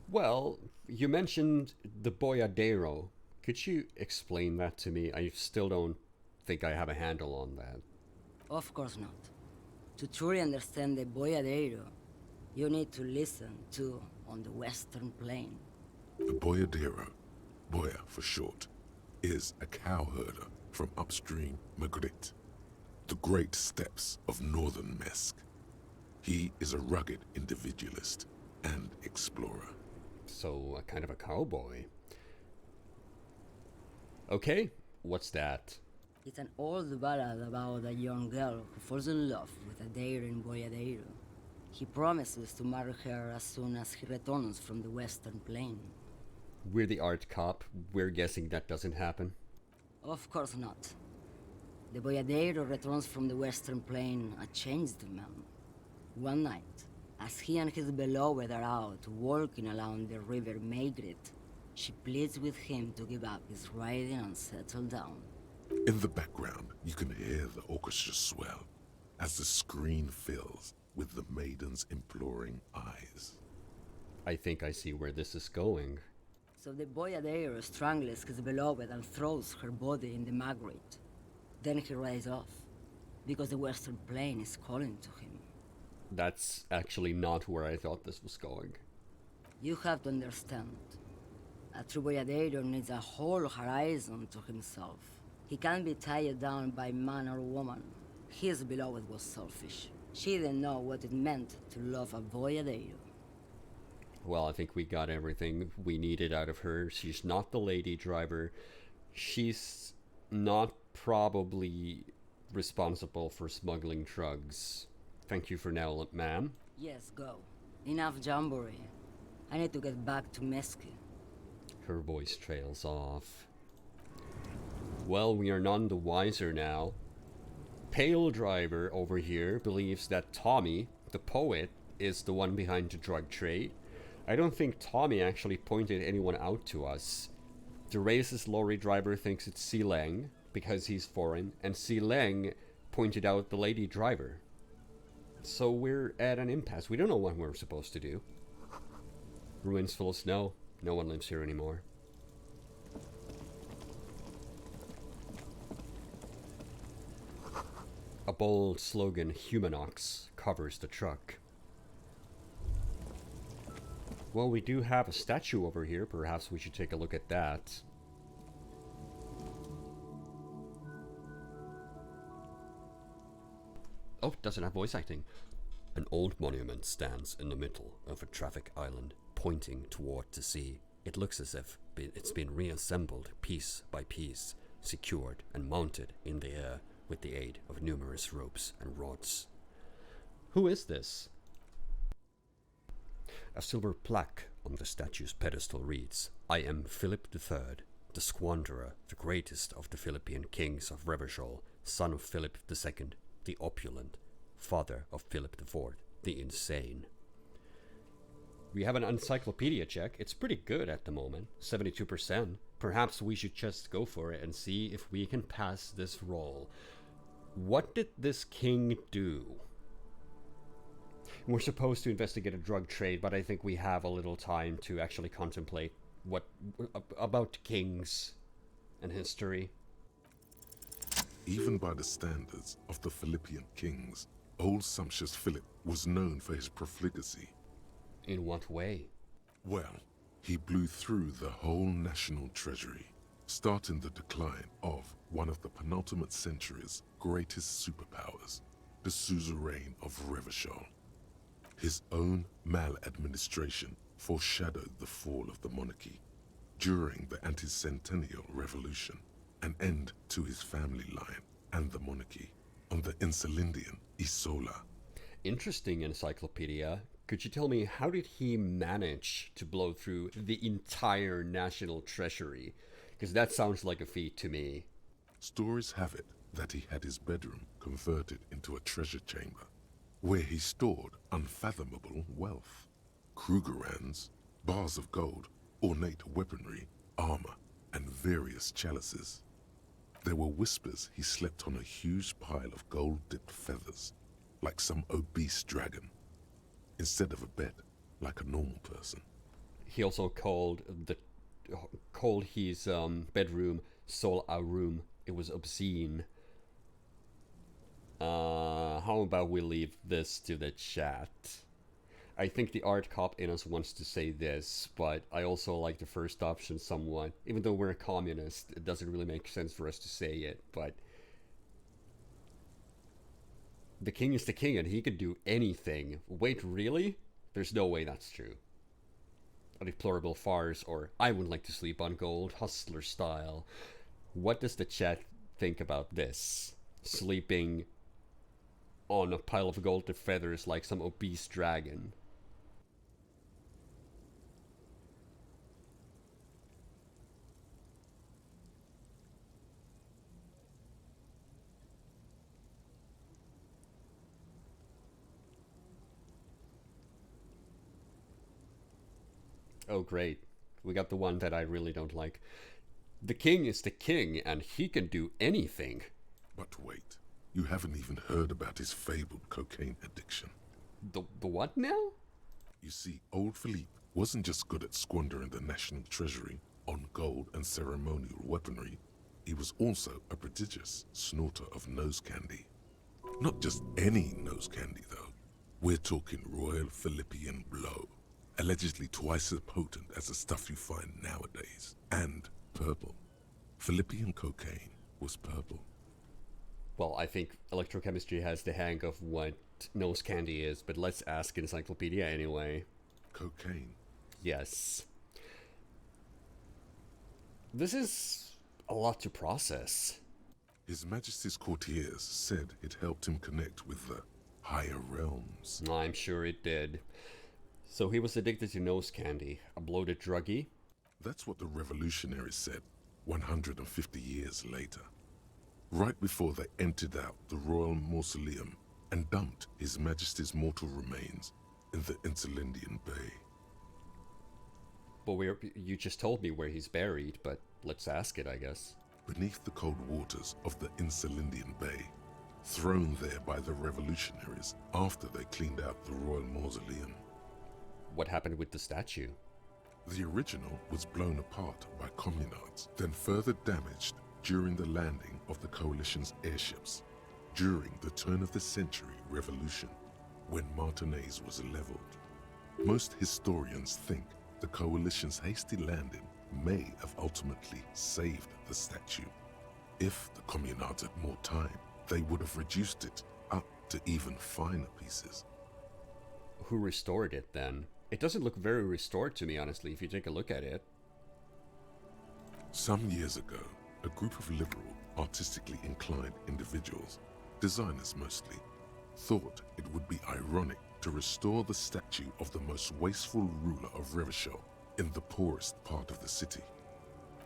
Well, you mentioned the boyadero. Could you explain that to me? I still don't think I have a handle on that. Of course not. To truly understand the boyadero, you need to listen to On the Western Plain. The boyadero, boya for short, is a cowherder from upstream Magritte, the great steppes of northern Mesk. He is a rugged individualist and explorer. So, a kind of a cowboy. Okay, what's that? It's an old ballad about a young girl who falls in love with a daring boyadero. He promises to marry her as soon as he returns from the Western Plain. We're the art cop. We're guessing that doesn't happen. Of course not. The boyadero returns from the Western Plain a changed man. One night, as he and his beloved are out walking along the river Maigret, she pleads with him to give up his riding and settle down. In the background, you can hear the orchestra swell as the screen fills with the maiden's imploring eyes. I think I see where this is going. So the boyadero strangles his beloved and throws her body in the Magritte. Then he rides off, because the Western Plain is calling to him. That's actually not where I thought this was going. You have to understand. A true boyadero needs a whole horizon to himself. He can't be tied down by man or woman. His beloved was selfish. She didn't know what it meant to love a boyadero. Well, I think we got everything we needed out of her. She's not the lady driver. She's not probably responsible for smuggling drugs. Thank you for now, ma'am. Yes, go. Enough jamboree. I need to get back to Meski. Her voice trails off. Well, we are none the wiser now. Pale Driver over here believes that Tommy, the poet, is the one behind the drug trade. I don't think Tommy actually pointed anyone out to us. The racist lorry driver thinks it's Sileng because he's foreign, and Sileng pointed out the lady driver. So we're at an impasse. We don't know what we're supposed to do. Ruins full of snow. No one lives here anymore. A bold slogan, Humanox, covers the truck. Well, we do have a statue over here. Perhaps we should take a look at that. Oh, it doesn't have voice acting. An old monument stands in the middle of a traffic island, pointing toward the sea. It looks as if it's been reassembled piece by piece, secured and mounted in the air with the aid of numerous ropes and rods. Who is this? A silver plaque on the statue's pedestal reads, "I am Philip III, the Squanderer, the greatest of the Philippine kings of Revachol, son of Philip II, the opulent, father of Philip IV, the insane." We have an encyclopedia check. It's pretty good at the moment, 72%. Perhaps we should just go for it and see if we can pass this roll. What did this king do? We're supposed to investigate a drug trade, but I think we have a little time to actually contemplate what about kings and history. Even by the standards of the Philippian kings, old sumptuous Philip was known for his profligacy. In what way? Well, he blew through the whole national treasury, starting the decline of one of the penultimate century's greatest superpowers, the suzerain of Revachol. His own maladministration foreshadowed the fall of the monarchy. During the anti-centennial revolution, an end to his family line and the monarchy on the Insulindian Isola. Interesting, encyclopedia. Could you tell me, how did he manage to blow through the entire national treasury? Because that sounds like a feat to me. Stories have it that he had his bedroom converted into a treasure chamber, where he stored unfathomable wealth. Krugerrands, bars of gold, ornate weaponry, armor, and various chalices. There were whispers he slept on a huge pile of gold-dipped feathers, like some obese dragon, instead of a bed, like a normal person. He also called his bedroom Sol Aurum. It was obscene. How about we leave this to the chat? I think the art cop in us wants to say this, but I also like the first option somewhat. Even though we're a communist, it doesn't really make sense for us to say it, but the king is the king and he could do anything. Wait, really? There's no way that's true. A deplorable farce, or I would like to sleep on gold, hustler style. What does the chat think about this? Sleeping on a pile of gold to feathers like some obese dragon. Oh great, we got the one that I really don't like. The king is the king and he can do anything. But wait, you haven't even heard about his fabled cocaine addiction. The what now? You see, old Philippe wasn't just good at squandering the national treasury on gold and ceremonial weaponry, he was also a prodigious snorter of nose candy. Not just any nose candy though. We're talking Royal Philippian Blow, allegedly twice as potent as the stuff you find nowadays, and purple. Philippian cocaine was purple. Well, I think electrochemistry has the hang of what nose candy is, but let's ask Encyclopedia anyway. Cocaine. Yes. This is a lot to process. His Majesty's courtiers said it helped him connect with the higher realms. I'm sure it did. So he was addicted to nose candy, a bloated druggie. That's what the revolutionaries said 150 years later. Right before they emptied out the royal mausoleum and dumped His Majesty's mortal remains in the Insulindian Bay. But you just told me where he's buried, but let's ask it, I guess. Beneath the cold waters of the Insulindian Bay, thrown there by the revolutionaries after they cleaned out the royal mausoleum. What happened with the statue? The original was blown apart by communards, then further damaged during the landing of the coalition's airships during the turn-of-the-century revolution, when Martinez was leveled. Most historians think the coalition's hasty landing may have ultimately saved the statue. If the communards had more time, they would have reduced it up to even finer pieces. Who restored it then? It doesn't look very restored to me, honestly, if you take a look at it. Some years ago, a group of liberal, artistically inclined individuals, designers mostly, thought it would be ironic to restore the statue of the most wasteful ruler of Revachol in the poorest part of the city.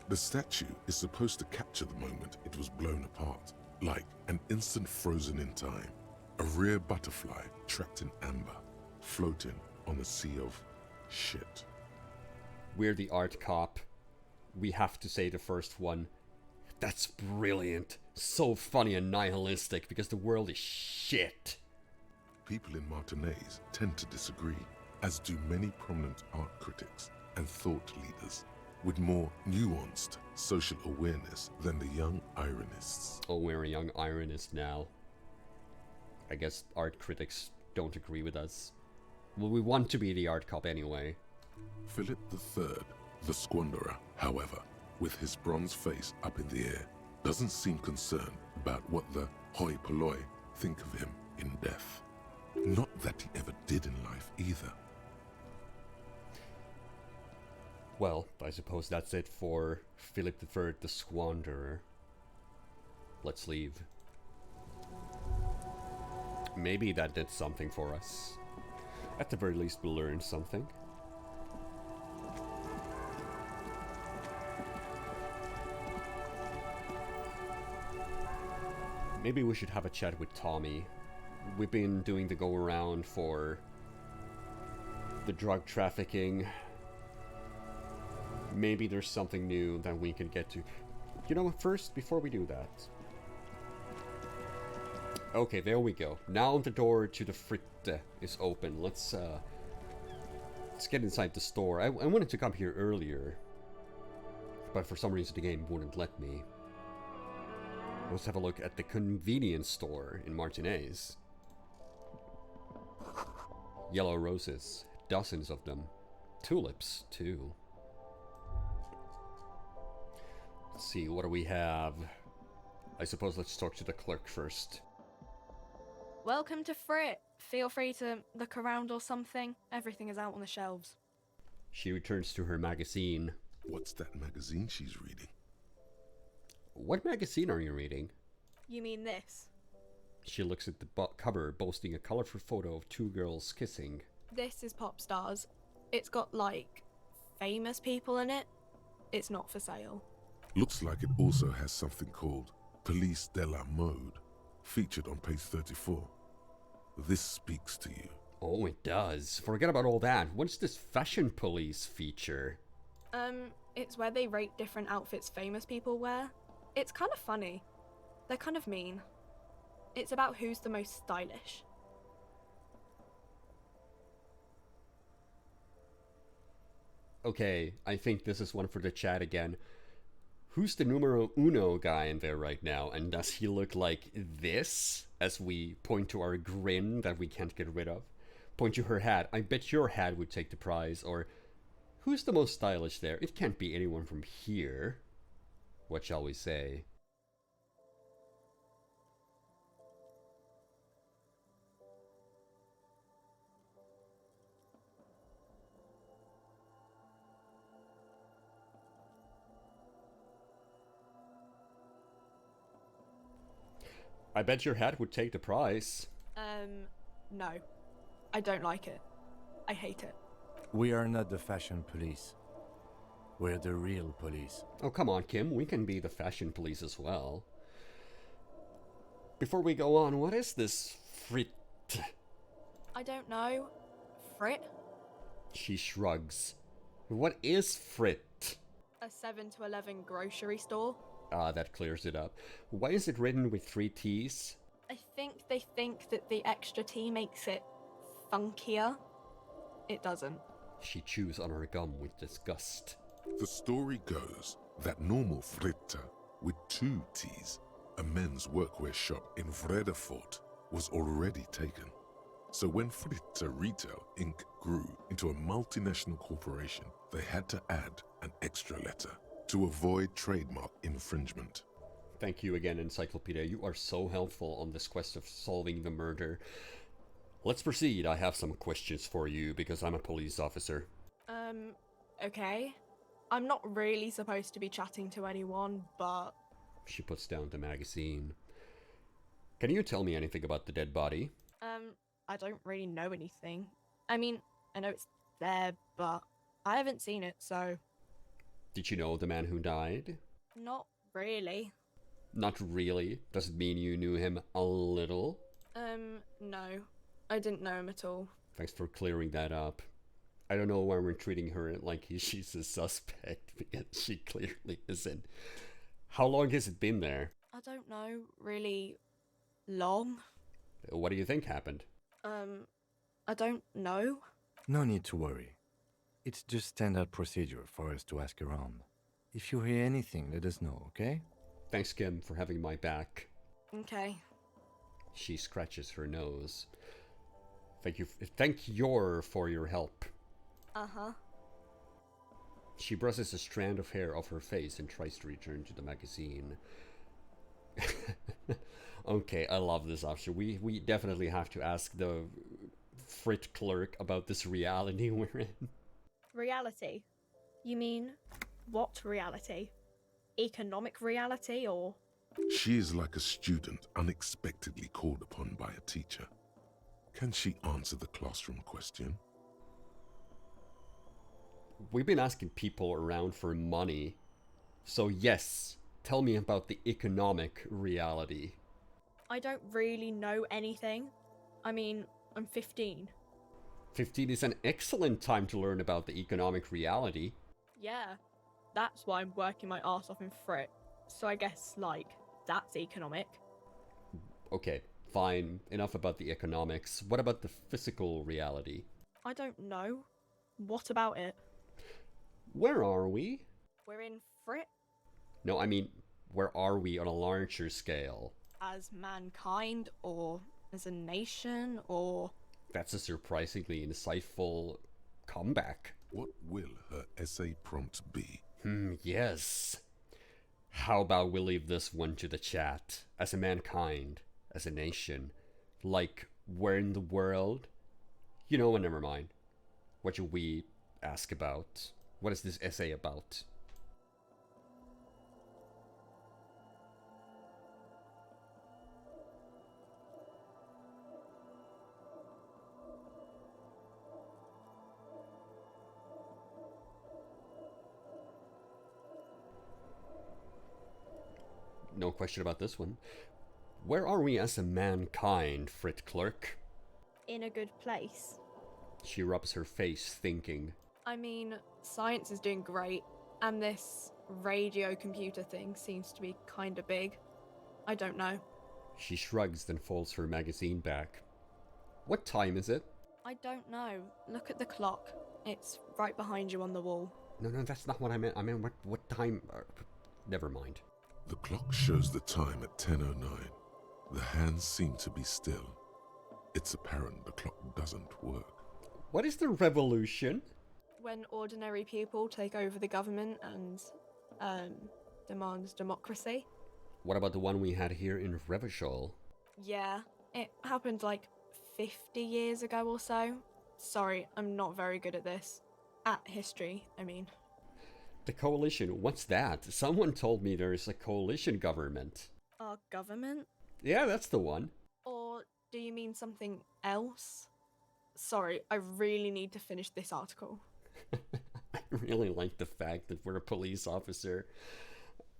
The statue is supposed to capture the moment it was blown apart, like an instant frozen in time, a rare butterfly trapped in amber, floating on a sea of shit. We're the art cop. We have to say the first one. That's brilliant. So funny and nihilistic because the world is shit. People in Martinez tend to disagree, as do many prominent art critics and thought leaders, with more nuanced social awareness than the young ironists. Oh, we're a young ironist now. I guess art critics don't agree with us. Well, we want to be the art cop anyway. Philip III, the Squanderer, however, with his bronze face up in the air, doesn't seem concerned about what the hoi polloi think of him in death. Not that he ever did in life either. Well, I suppose that's it for Philip III the Squanderer. Let's leave. Maybe that did something for us. At the very least, we learned something. Maybe we should have a chat with Tommy. We've been doing the go-around for the drug trafficking. Maybe there's something new that we can get to. You know what, first, before we do that... Okay, there we go. Now the door to the Fritte is open. Let's get inside the store. I wanted to come here earlier, but for some reason the game wouldn't let me. Let's have a look at the convenience store in Martinez. Yellow roses, dozens of them. Tulips, too. Let's see, what do we have? I suppose let's talk to the clerk first. Welcome to Frit. Feel free to look around or something. Everything is out on the shelves. She returns to her magazine. What's that magazine she's reading? What magazine are you reading? You mean this? She looks at the cover, boasting a colorful photo of two girls kissing. This is Pop Stars. It's got, like, famous people in it. It's not for sale. Looks like it also has something called Police de la Mode, featured on page 34. This speaks to you. Oh, it does. Forget about all that. What's this fashion police feature? It's where they rate different outfits famous people wear. It's kind of funny. They're kind of mean. It's about who's the most stylish. Okay, I think this is one for the chat again. Who's the numero uno guy in there right now? And does he look like this? As we point to our grin that we can't get rid of. Point to her hat. I bet your hat would take the prize. Or, who's the most stylish there? It can't be anyone from here. What shall we say? I bet your hat would take the prize. No. I don't like it. I hate it. We are not the fashion police. We're the real police. Oh, come on, Kim. We can be the fashion police as well. Before we go on, what is this Frit? I don't know. Frit? She shrugs. What is Frit? A 7 to 11 grocery store. Ah, that clears it up. Why is it written with 3 T's? I think they think that the extra T makes it funkier. It doesn't. She chews on her gum with disgust. The story goes that normal Fritte, with 2 T's, a men's workwear shop in Vredefort, was already taken. So when Fritte Retail Inc. grew into a multinational corporation, they had to add an extra letter to avoid trademark infringement. Thank you again, Encyclopedia. You are so helpful on this quest of solving the murder. Let's proceed. I have some questions for you because I'm a police officer. Okay. I'm not really supposed to be chatting to anyone, but... She puts down the magazine. Can you tell me anything about the dead body? I don't really know anything. I mean, I know it's there, but I haven't seen it, so... Did you know the man who died? Not really. Not really? Does it mean you knew him a little? No. I didn't know him at all. Thanks for clearing that up. I don't know why we're treating her like she's a suspect, because she clearly isn't. How long has it been there? I don't know, really long. What do you think happened? I don't know. No need to worry. It's just standard procedure for us to ask around. If you hear anything, let us know, okay? Thanks, Kim, for having my back. Okay. She scratches her nose. Thank you for your help. Uh-huh. She brushes a strand of hair off her face and tries to return to the magazine. Okay, I love this option. We definitely have to ask the frit clerk about this reality we're in. Reality? You mean what reality? Economic reality or... She is like a student unexpectedly called upon by a teacher. Can she answer the classroom question? We've been asking people around for money. So yes, tell me about the economic reality. I don't really know anything. I mean, I'm 15. 15 is an excellent time to learn about the economic reality. Yeah, that's why I'm working my arse off in Frit. So I guess, like, that's economic. Okay, fine. Enough about the economics. What about the physical reality? I don't know. What about it? Where are we? We're in Frit No, I mean, where are we on a larger scale? as mankind, or as a nation, or... That's a surprisingly insightful comeback. What will her essay prompt be? Yes. How about we leave this one to the chat? As a mankind, as a nation, like, where in the world? You know what, never mind. What should we ask about? What is this essay about? No question about this one. Where are we as a mankind, Frit Clerk? in a good place. She rubs her face, thinking. I mean, science is doing great, and this radio computer thing seems to be kinda big. I don't know. She shrugs, then folds her magazine back. What time is it? I don't know. Look at the clock. It's right behind you on the wall. No, that's not what I meant. I meant what time... never mind. The clock shows the time at 10:09. The hands seem to be still. It's apparent the clock doesn't work. What is the revolution? When ordinary people take over the government and, demands democracy. What about the one we had here in Revachol? Yeah, it happened like 50 years ago or so. Sorry, I'm not very good at this. At history, I mean. The coalition, what's that? Someone told me there's a coalition government. Our government? Yeah, that's the one. Or do you mean something else? Sorry, I really need to finish this article. I really like the fact that we're a police officer.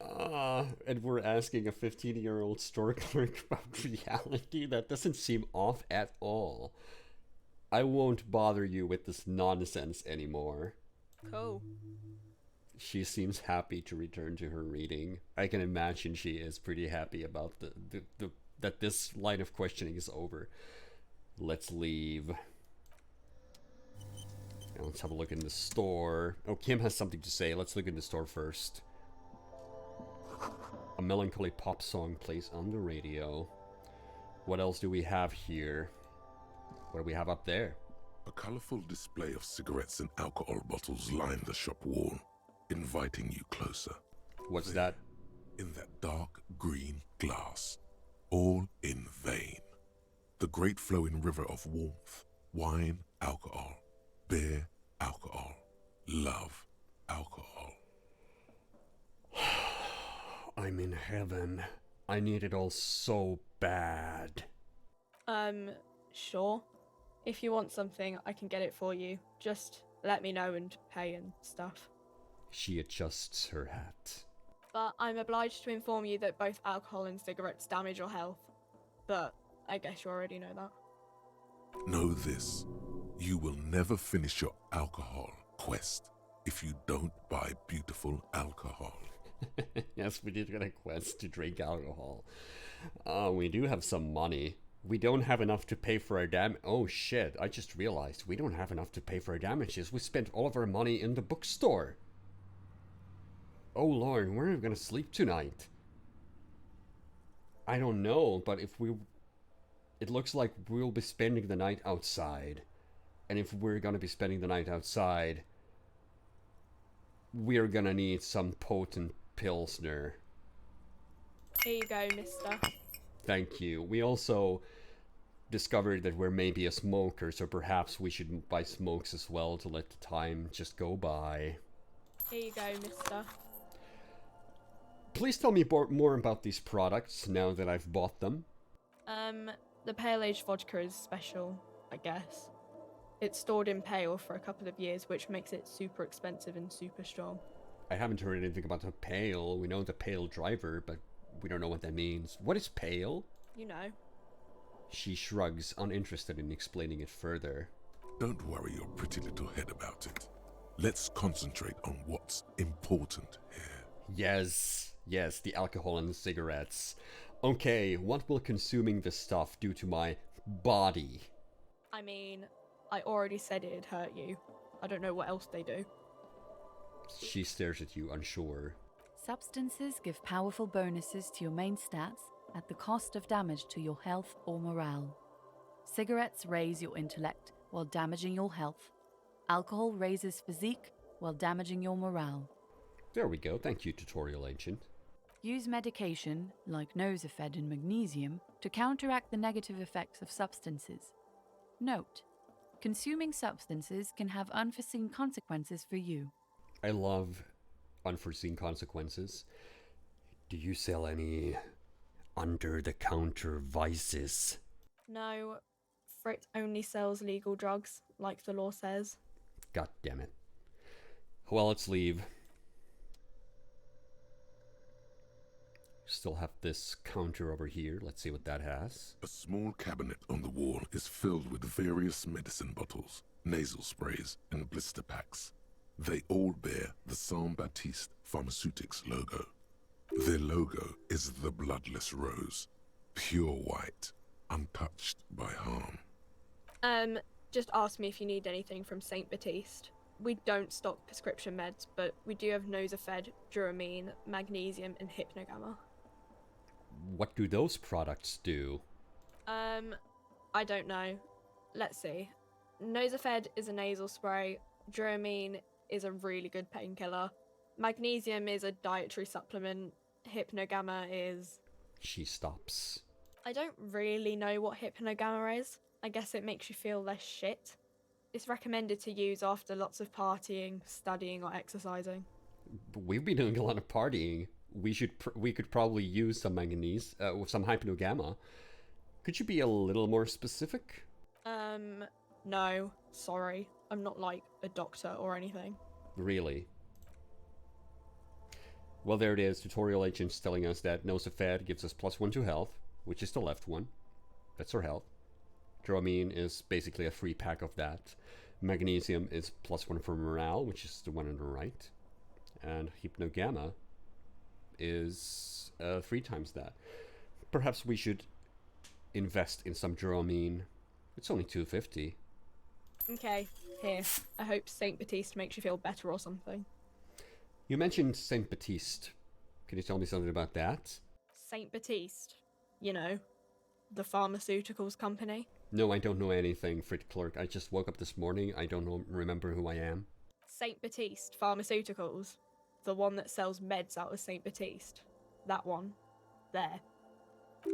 And we're asking a 15-year-old store clerk about reality. That doesn't seem off at all. I won't bother you with this nonsense anymore. Cool. She seems happy to return to her reading. I can imagine she is pretty happy about that this line of questioning is over. Let's leave. Now let's have a look in the store. Oh, Kim has something to say. Let's look in the store first. A melancholy pop song plays on the radio. What else do we have here? What do we have up there? A colorful display of cigarettes and alcohol bottles line the shop wall, inviting you closer. What's that? In that dark green glass, all in vain. The great flowing river of warmth, wine, alcohol, beer, alcohol, love, alcohol. I'm in heaven. I need it all so bad. Sure. If you want something, I can get it for you. Just let me know and pay and stuff. She adjusts her hat. But I'm obliged to inform you that both alcohol and cigarettes damage your health. But I guess you already know that. Know this, you will never finish your alcohol quest if you don't buy beautiful alcohol. Yes, we did get a quest to drink alcohol. We do have some money. We don't have enough to pay for our Oh shit, I just realized we don't have enough to pay for our damages. We spent all of our money in the bookstore. Oh Lord, where are we gonna sleep tonight? I don't know, but it looks like we'll be spending the night outside. And if we're gonna be spending the night outside, we're gonna need some potent Pilsner. Here you go, mister. Thank you. We also discovered that we're maybe a smoker, so perhaps we should buy smokes as well to let the time just go by. Here you go, mister. Please tell me more about these products now that I've bought them. The pale aged vodka is special, I guess. It's stored in pale for a couple of years, which makes it super expensive and super strong. I haven't heard anything about the pale. We know the pale driver, but we don't know what that means. What is pale? You know. She shrugs, uninterested in explaining it further. Don't worry your pretty little head about it. Let's concentrate on what's important here. Yes, the alcohol and the cigarettes. Okay, what will consuming this stuff do to my body? I mean, I already said it'd hurt you. I don't know what else they do. She stares at you, unsure. Substances give powerful bonuses to your main stats at the cost of damage to your health or morale. Cigarettes raise your intellect while damaging your health. Alcohol raises physique while damaging your morale. There we go, thank you, tutorial agent. Use medication, like Nosafed and magnesium, to counteract the negative effects of substances. Note: consuming substances can have unforeseen consequences for you. I love unforeseen consequences. Do you sell any under-the-counter vices? No, Frit only sells legal drugs, like the law says. God damn it. Well, let's leave. Still have this counter over here. Let's see what that has. A small cabinet on the wall is filled with various medicine bottles, nasal sprays, and blister packs. They all bear the Saint-Baptiste Pharmaceutics logo. Their logo is the bloodless rose, pure white, untouched by harm. Just ask me if you need anything from Saint Baptiste. We don't stock prescription meds, but we do have Nosafed, Duramine, magnesium, and Hypnogamma. What do those products do? I don't know. Let's see. Nosafed is a nasal spray. Duramine is a really good painkiller. Magnesium is a dietary supplement. Hypnogamma is... She stops. I don't really know what Hypnogamma is. I guess it makes you feel less shit. It's recommended to use after lots of partying, studying, or exercising. We've been doing a lot of partying. We could probably use some manganese, some Hypnogamma. Could you be a little more specific? No, sorry. I'm not like a doctor or anything. Really? Well, there it is. Tutorial agent's telling us that Nosafed gives us +1 to health, which is the left one. That's our health. Dramine is basically a free pack of that. Magnesium is +1 for morale, which is the one on the right. And Hypnogamma is 3 times that. Perhaps we should invest in some Dramine. It's only $2.50. Okay, here. I hope Saint Baptiste makes you feel better or something. You mentioned Saint Baptiste. Can you tell me something about that? Saint Baptiste, you know, the pharmaceuticals company. No, I don't know anything, Frit Clerk. I just woke up this morning. I don't remember who I am. Saint Baptiste Pharmaceuticals. The one that sells meds out of Saint Baptiste. That one. There.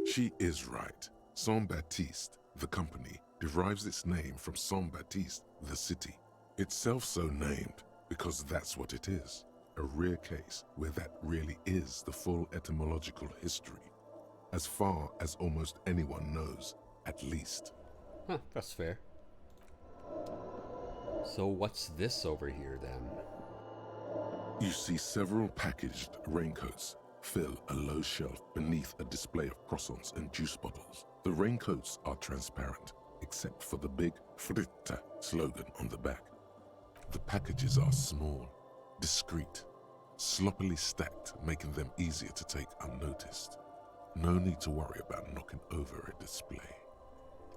She is right. Saint-Baptiste, the company, derives its name from Saint-Baptiste, the city. Itself so named because that's what it is. A rare case where that really is the full etymological history. As far as almost anyone knows, at least. Huh, that's fair. So what's this over here then? You see several packaged raincoats fill a low shelf beneath a display of croissants and juice bottles. The raincoats are transparent, except for the big Fritta slogan on the back. The packages are small, discreet, sloppily stacked, making them easier to take unnoticed. No need to worry about knocking over a display.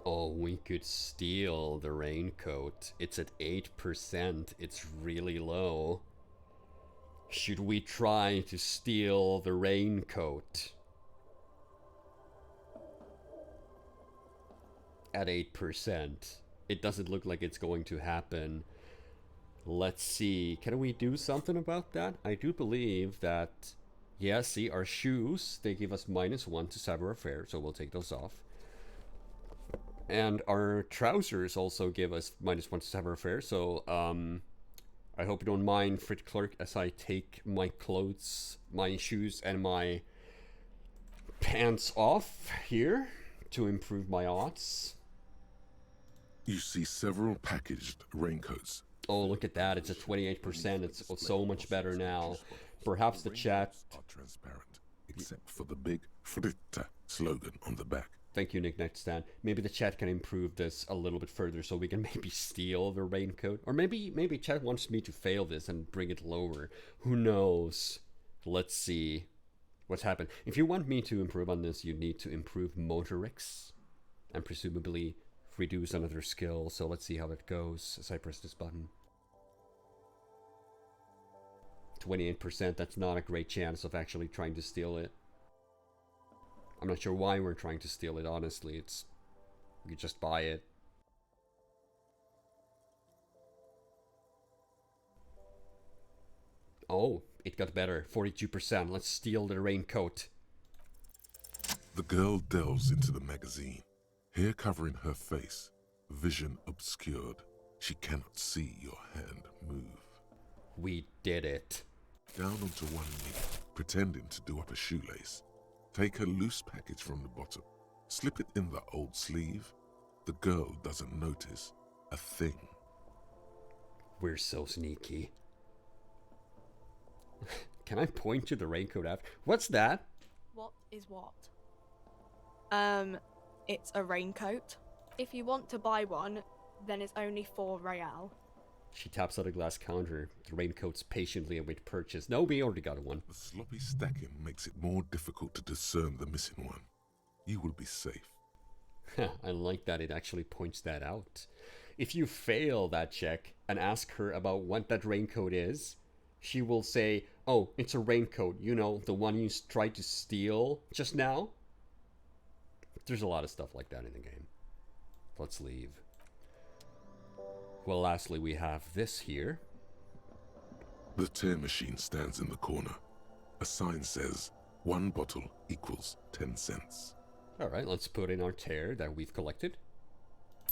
Oh, we could steal the raincoat. It's at 8%. It's really low. Should we try to steal the raincoat? At 8%. It doesn't look like it's going to happen. Let's see. Can we do something about that? I do believe that... Yeah, see, our shoes, they give us -1 to savoir faire, so we'll take those off. And our trousers also give us -1 to savoir faire, so I hope you don't mind, Frit Clerk, as I take my clothes, my shoes, and my pants off here to improve my odds. You see several packaged raincoats. Oh, look at that. It's at 28%. It's so much better now. Perhaps the chat... are transparent, except for the big Fritta slogan on the back. Thank you, Nick Nextstan. Maybe the chat can improve this a little bit further so we can maybe steal the raincoat. Or maybe chat wants me to fail this and bring it lower. Who knows? Let's see what's happened. If you want me to improve on this, you need to improve motorics. And presumably reduce another skill. So let's see how it goes as I press this button. 28%, that's not a great chance of actually trying to steal it. I'm not sure why we're trying to steal it, honestly. It's... you just buy it. Oh, it got better. 42%. Let's steal the raincoat. The girl delves into the magazine. Hair covering her face, vision obscured. She cannot see your hand move. We did it. Down onto one knee, pretending to do up a shoelace. Take a loose package from the bottom. Slip it in the old sleeve. The girl doesn't notice a thing. We're so sneaky. Can I point to the raincoat app? What's that? What is what? It's a raincoat. If you want to buy one, then it's only 4 real. She taps on a glass counter. The raincoats patiently await purchase. No, we already got one. The sloppy stacking makes it more difficult to discern the missing one. You will be safe. I like that it actually points that out. If you fail that check and ask her about what that raincoat is, she will say, oh, it's a raincoat, you know, the one you tried to steal just now. There's a lot of stuff like that in the game. Let's leave. Well, lastly, we have this here. The tear machine stands in the corner. A sign says, 1 bottle equals 10 cents. All right, let's put in our tear that we've collected.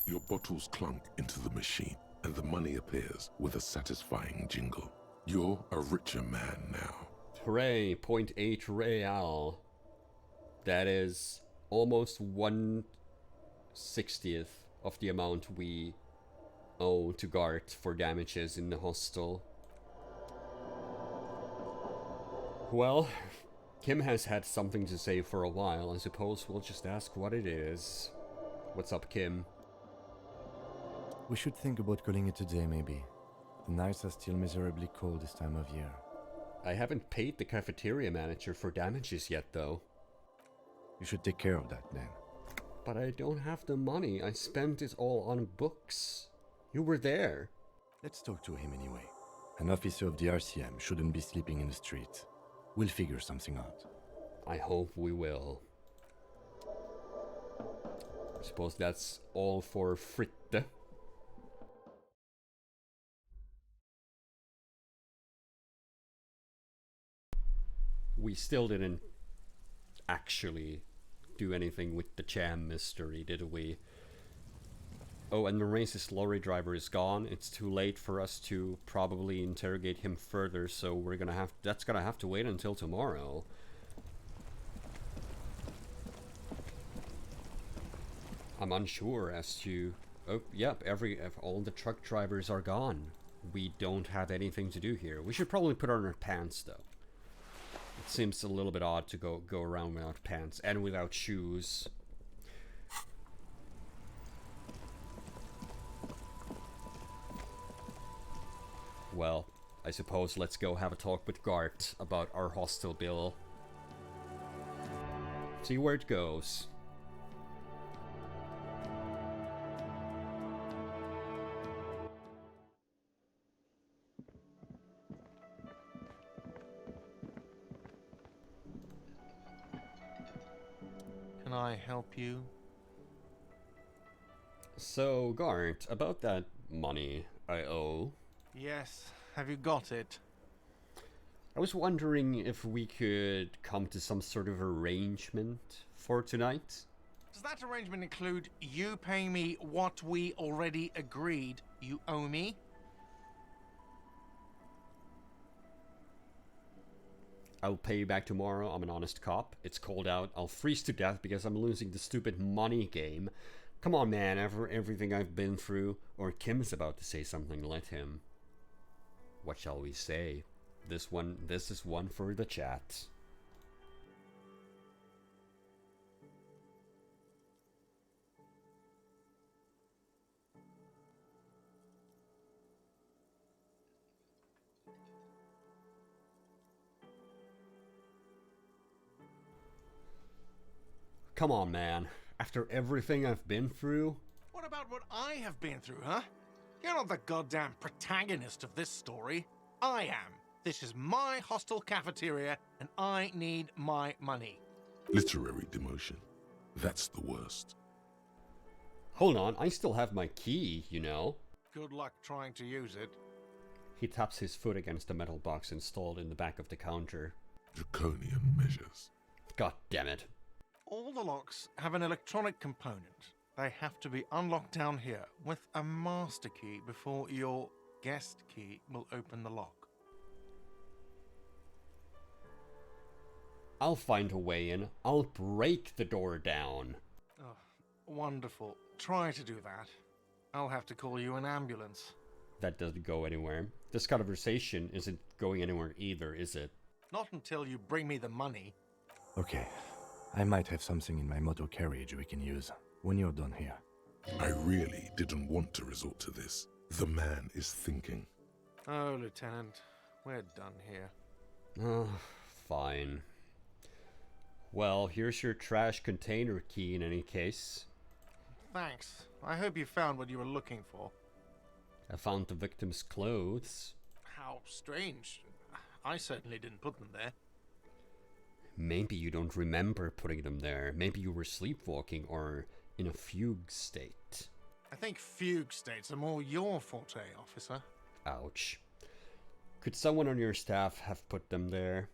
Your bottles clunk into the machine, and the money appears with a satisfying jingle. You're a richer man now. Hooray, 0.8 real. That is almost 1/60th of the amount we owe to Gart for damages in the hostel. Well, Kim has had something to say for a while. I suppose we'll just ask what it is. What's up, Kim? We should think about calling it a day, maybe. The nights are still miserably cold this time of year. I haven't paid the cafeteria manager for damages yet, though. You should take care of that, then. But I don't have the money. I spent it all on books. You were there. Let's talk to him anyway. An officer of the RCM shouldn't be sleeping in the street. We'll figure something out. I hope we will. I suppose that's all for Fritte. We still didn't actually do anything with the Cham mystery, did we? Oh, and the racist lorry driver is gone. It's too late for us to probably interrogate him further, so we're gonna have... that's gonna have to wait until tomorrow. I'm unsure as to... oh, yep, all the truck drivers are gone. We don't have anything to do here. We should probably put on our pants, though. It seems a little bit odd to go around without pants and without shoes. Well, I suppose let's go have a talk with Gart about our hostel bill. See where it goes. I help you? So, Gart, about that money I owe, Yes. Have you got it? I was wondering if we could come to some sort of arrangement for tonight. Does that arrangement include you paying me what we already agreed you owe me? I'll pay you back tomorrow. I'm an honest cop. It's cold out. I'll freeze to death because I'm losing the stupid money game. Come on, man. After everything I've been through. Or Kim's about to say something. Let him. What shall we say? This is one for the chat. Come on, man. After everything I've been through? What about what I have been through, huh? You're not the goddamn protagonist of this story. I am. This is my hostel cafeteria, and I need my money. Literary demotion. That's the worst. Hold on, I still have my key, you know. Good luck trying to use it. He taps his foot against the metal box installed in the back of the counter. Draconian measures. God damn it. All the locks have an electronic component. They have to be unlocked down here with a master key before your guest key will open the lock. I'll find a way in. I'll break the door down. Oh, wonderful. Try to do that. I'll have to call you an ambulance. That doesn't go anywhere. This conversation isn't going anywhere either, is it? Not until you bring me the money. Okay, I might have something in my motor carriage we can use when you're done here. I really didn't want to resort to this. The man is thinking. Oh, Lieutenant, we're done here. Oh, fine. Well, here's your trash container key in any case. Thanks. I hope you found what you were looking for. I found the victim's clothes. How strange. I certainly didn't put them there. Maybe you don't remember putting them there. Maybe you were sleepwalking or in a fugue state. I think fugue states are more your forte, officer. Ouch. Could someone on your staff have put them there?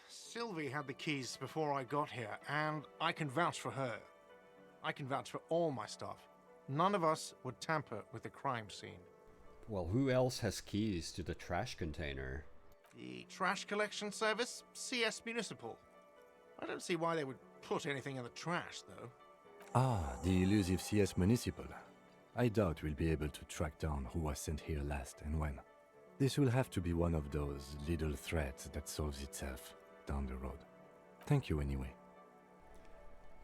Sylvie had the keys before I got here, and I can vouch for her. I can vouch for all my staff. None of us would tamper with the crime scene. Well, who else has keys to the trash container? The trash collection service? CS Municipal. I don't see why they would put anything in the trash, though. Ah, the elusive CS Municipal. I doubt we'll be able to track down who was sent here last and when. This will have to be one of those little threats that solves itself down the road. Thank you anyway.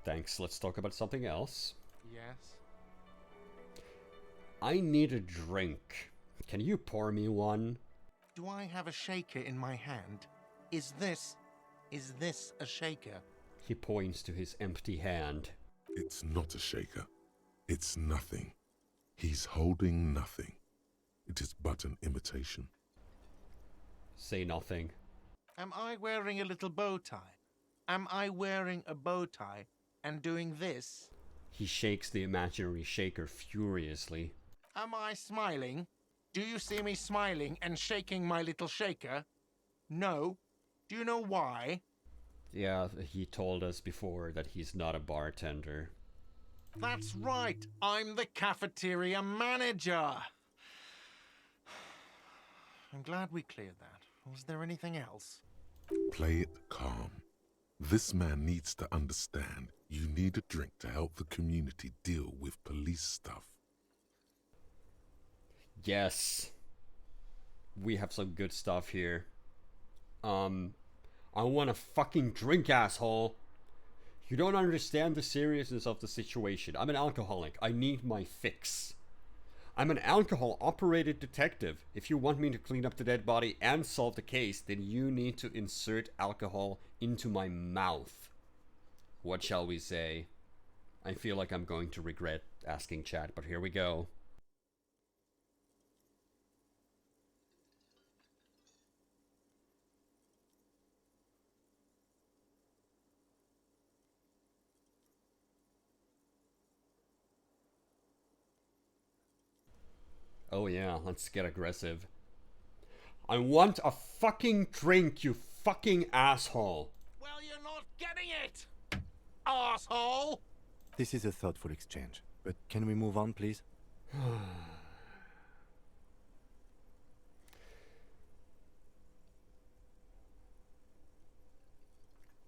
Thanks, let's talk about something else. Yes? I need a drink. Can you pour me one? Do I have a shaker in my hand? Is this a shaker? He points to his empty hand. It's not a shaker. It's nothing. He's holding nothing. It is but an imitation. Say nothing. Am I wearing a little bow tie? Am I wearing a bow tie and doing this? He shakes the imaginary shaker furiously. Am I smiling? Do you see me smiling and shaking my little shaker? No. Do you know why? Yeah, he told us before that he's not a bartender. That's right. I'm the cafeteria manager. I'm glad we cleared that. Was there anything else? Play it calm. This man needs to understand you need a drink to help the community deal with police stuff. Yes. We have some good stuff here. I want a fucking drink, asshole. You don't understand the seriousness of the situation. I'm an alcoholic. I need my fix. I'm an alcohol-operated detective. If you want me to clean up the dead body and solve the case, then you need to insert alcohol into my mouth. What shall we say? I feel like I'm going to regret asking chat, but here we go. Oh yeah, let's get aggressive. I want a fucking drink, you fucking asshole. Well, you're not getting it, asshole! This is a thoughtful exchange, but can we move on, please?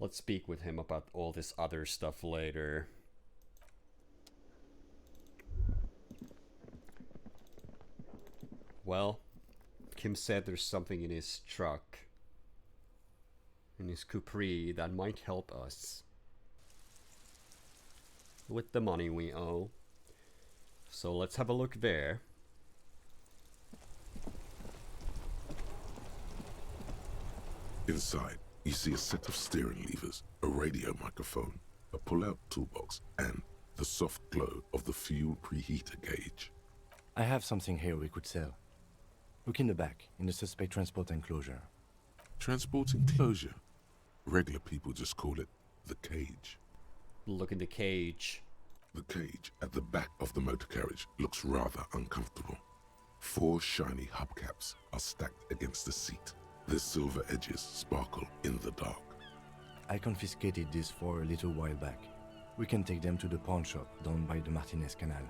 Let's speak with him about all this other stuff later. Well, Kim said there's something in his truck, in his Capri, that might help us with the money we owe. So let's have a look there. Inside, you see a set of steering levers, a radio microphone, a pull-out toolbox, and the soft glow of the fuel preheater gauge. I have something here we could sell. Look in the back, in the suspect transport enclosure. Transport enclosure? Regular people just call it the cage. Look in the cage. The cage at the back of the motor carriage looks rather uncomfortable. 4 shiny hubcaps are stacked against the seat. Their silver edges sparkle in the dark. I confiscated these 4 a little while back. We can take them to the pawn shop down by the Martinez Canal.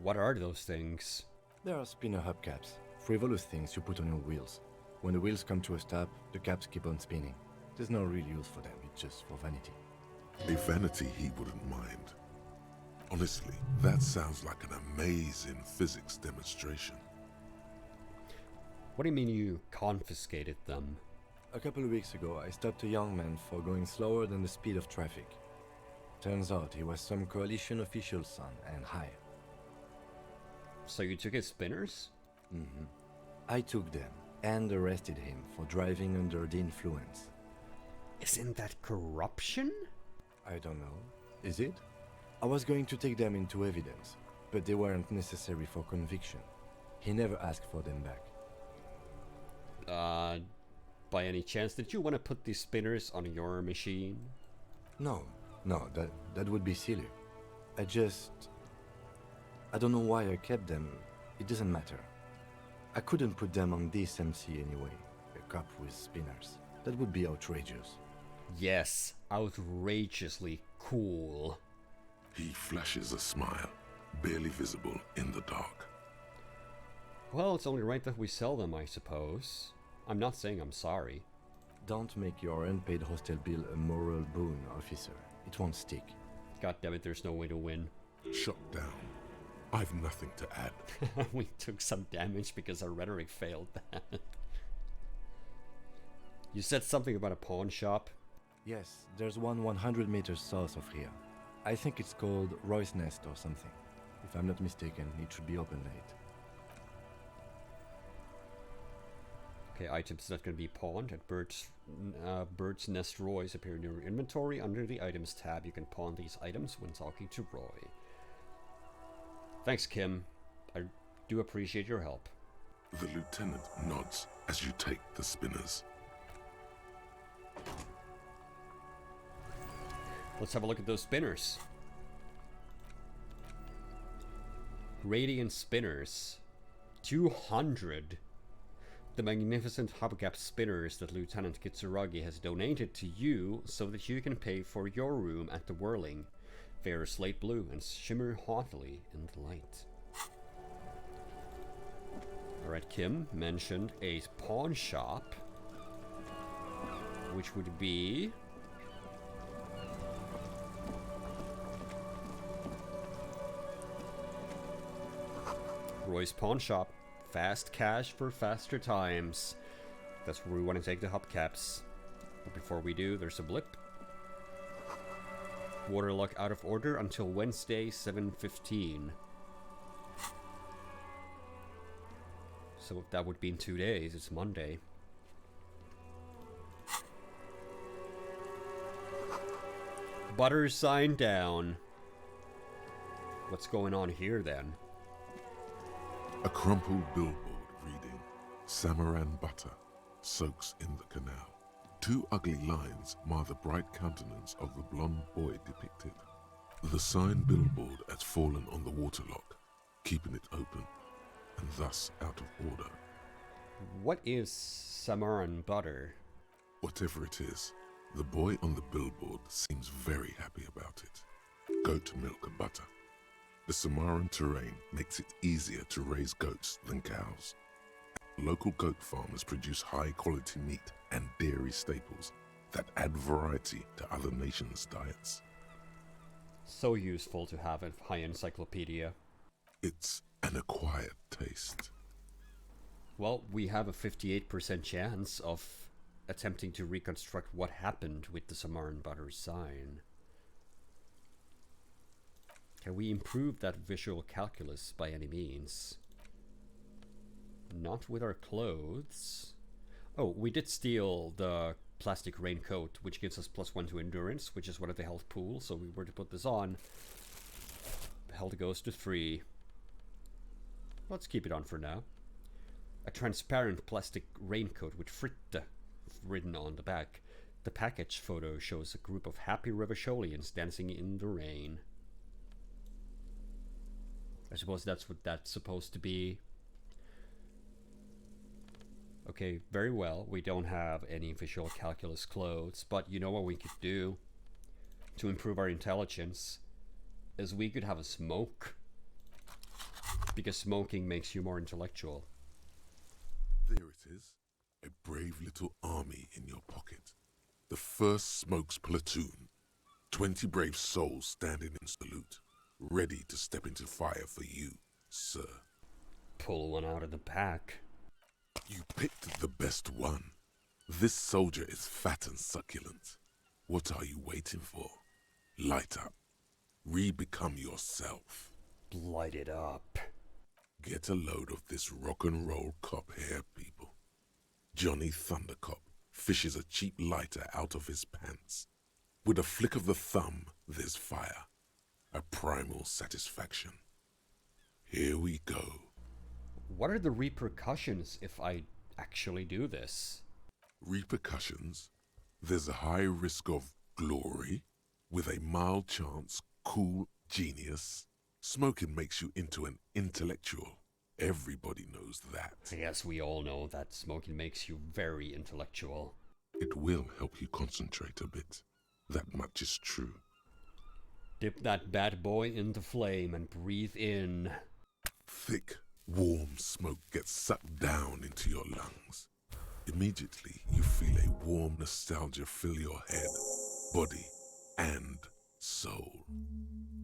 What are those things? There are spinner hubcaps, frivolous things you put on your wheels. When the wheels come to a stop, the caps keep on spinning. There's no real use for them, it's just for vanity. A vanity he wouldn't mind. Honestly, that sounds like an amazing physics demonstration. What do you mean you confiscated them? A couple of weeks ago, I stopped a young man for going slower than the speed of traffic. Turns out he was some coalition official's son and high. So you took his spinners? Mm-hmm. I took them and arrested him for driving under the influence. Isn't that corruption? I don't know. Is it? I was going to take them into evidence, but they weren't necessary for conviction. He never asked for them back. By any chance, did you want to put these spinners on your machine? No, that would be silly. I don't know why I kept them. It doesn't matter. I couldn't put them on this MC anyway. A cop with spinners. That would be outrageous. Yes, outrageously cool. He flashes a smile, barely visible in the dark. Well, it's only right that we sell them, I suppose. I'm not saying I'm sorry. Don't make your unpaid hostel bill a moral boon, officer. It won't stick. God damn it, there's no way to win. Shut down. I've nothing to add. We took some damage because our rhetoric failed that. You said something about a pawn shop? Yes, there's one 100 meters south of here. I think it's called Roy's Nest or something. If I'm not mistaken, it should be open late. Okay, items that can be pawned at Bird's Nest Roy's appear in your inventory. Under the items tab, you can pawn these items when talking to Roy. Thanks, Kim. I do appreciate your help. The lieutenant nods as you take the spinners. Let's have a look at those spinners. Radiant spinners. 200. The magnificent hubcap spinners that Lieutenant Kitsuragi has donated to you so that you can pay for your room at the Whirling. They are slate blue and shimmer haughtily in the light. Alright, Kim mentioned a pawn shop, which would be Roy's Pawn Shop. Fast cash for faster times. That's where we want to take the hubcaps. But before we do, there's a blip. Waterlock out of order until Wednesday, 7:15. So that would be in 2 days. It's Monday. Butter sign down. What's going on here then? A crumpled billboard reading, Samaran butter soaks in the canal. 2 ugly lines mar the bright countenance of the blonde boy depicted. The sign billboard has fallen on the waterlock, keeping it open, and thus out of order. What is Samaran butter? Whatever it is, the boy on the billboard seems very happy about it. Goat milk and butter. The Samaran terrain makes it easier to raise goats than cows. Local goat farmers produce high-quality meat and dairy staples that add variety to other nations' diets. So useful to have a high encyclopedia. It's an acquired taste. Well, we have a 58% chance of attempting to reconstruct what happened with the Samaran butter sign. Can we improve that visual calculus by any means? Not with our clothes. Oh, we did steal the plastic raincoat, which gives us +1 to endurance, which is one of the health pools, so we were to put this on. Health goes to 3. Let's keep it on for now. A transparent plastic raincoat with Fritte written on the back. The package photo shows a group of happy Revacholians dancing in the rain. I suppose that's what that's supposed to be. Okay, very well. We don't have any visual calculus clothes, but you know what we could do to improve our intelligence is we could have a smoke. Because smoking makes you more intellectual. There it is, a brave little army in your pocket. The 1st Smokes Platoon. 20 brave souls standing in salute, ready to step into fire for you, sir. Pull one out of the pack. You picked the best one. This soldier is fat and succulent. What are you waiting for? Light up. Re-become yourself. Light it up. Get a load of this rock and roll cop here, people. Johnny Thundercop fishes a cheap lighter out of his pants. With a flick of the thumb, there's fire. A primal satisfaction. Here we go. What are the repercussions if I actually do this? Repercussions? There's a high risk of glory, with a mild chance, cool genius. Smoking makes you into an intellectual. Everybody knows that. Yes, we all know that smoking makes you very intellectual. It will help you concentrate a bit. That much is true. Dip that bad boy in the flame and breathe in. Thick, warm smoke gets sucked down into your lungs. Immediately, you feel a warm nostalgia fill your head, body, and soul.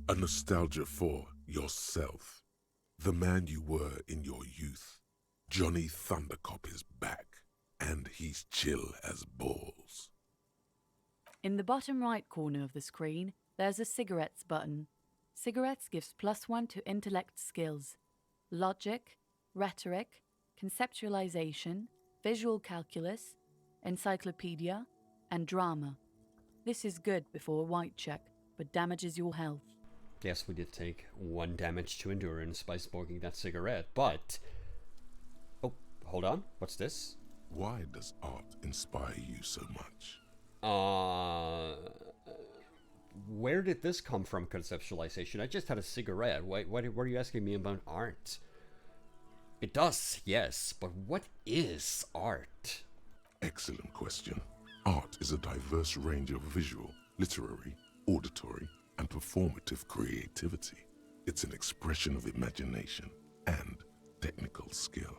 A nostalgia for yourself, the man you were in your youth. Johnny Thundercop is back, and he's chill as balls. In the bottom right corner of the screen, there's a cigarettes button. Cigarettes gives +1 to intellect skills. Logic, rhetoric, conceptualization, visual calculus, encyclopedia, and drama. This is good before a white check, but damages your health. Yes, we did take 1 damage to endurance by smoking that cigarette, but... Oh, hold on. What's this? Why does art inspire you so much? Where did this come from, conceptualization? I just had a cigarette. Why are you asking me about art? It does, yes, but what is art? Excellent question. Art is a diverse range of visual, literary, auditory, and performative creativity. It's an expression of imagination and technical skill.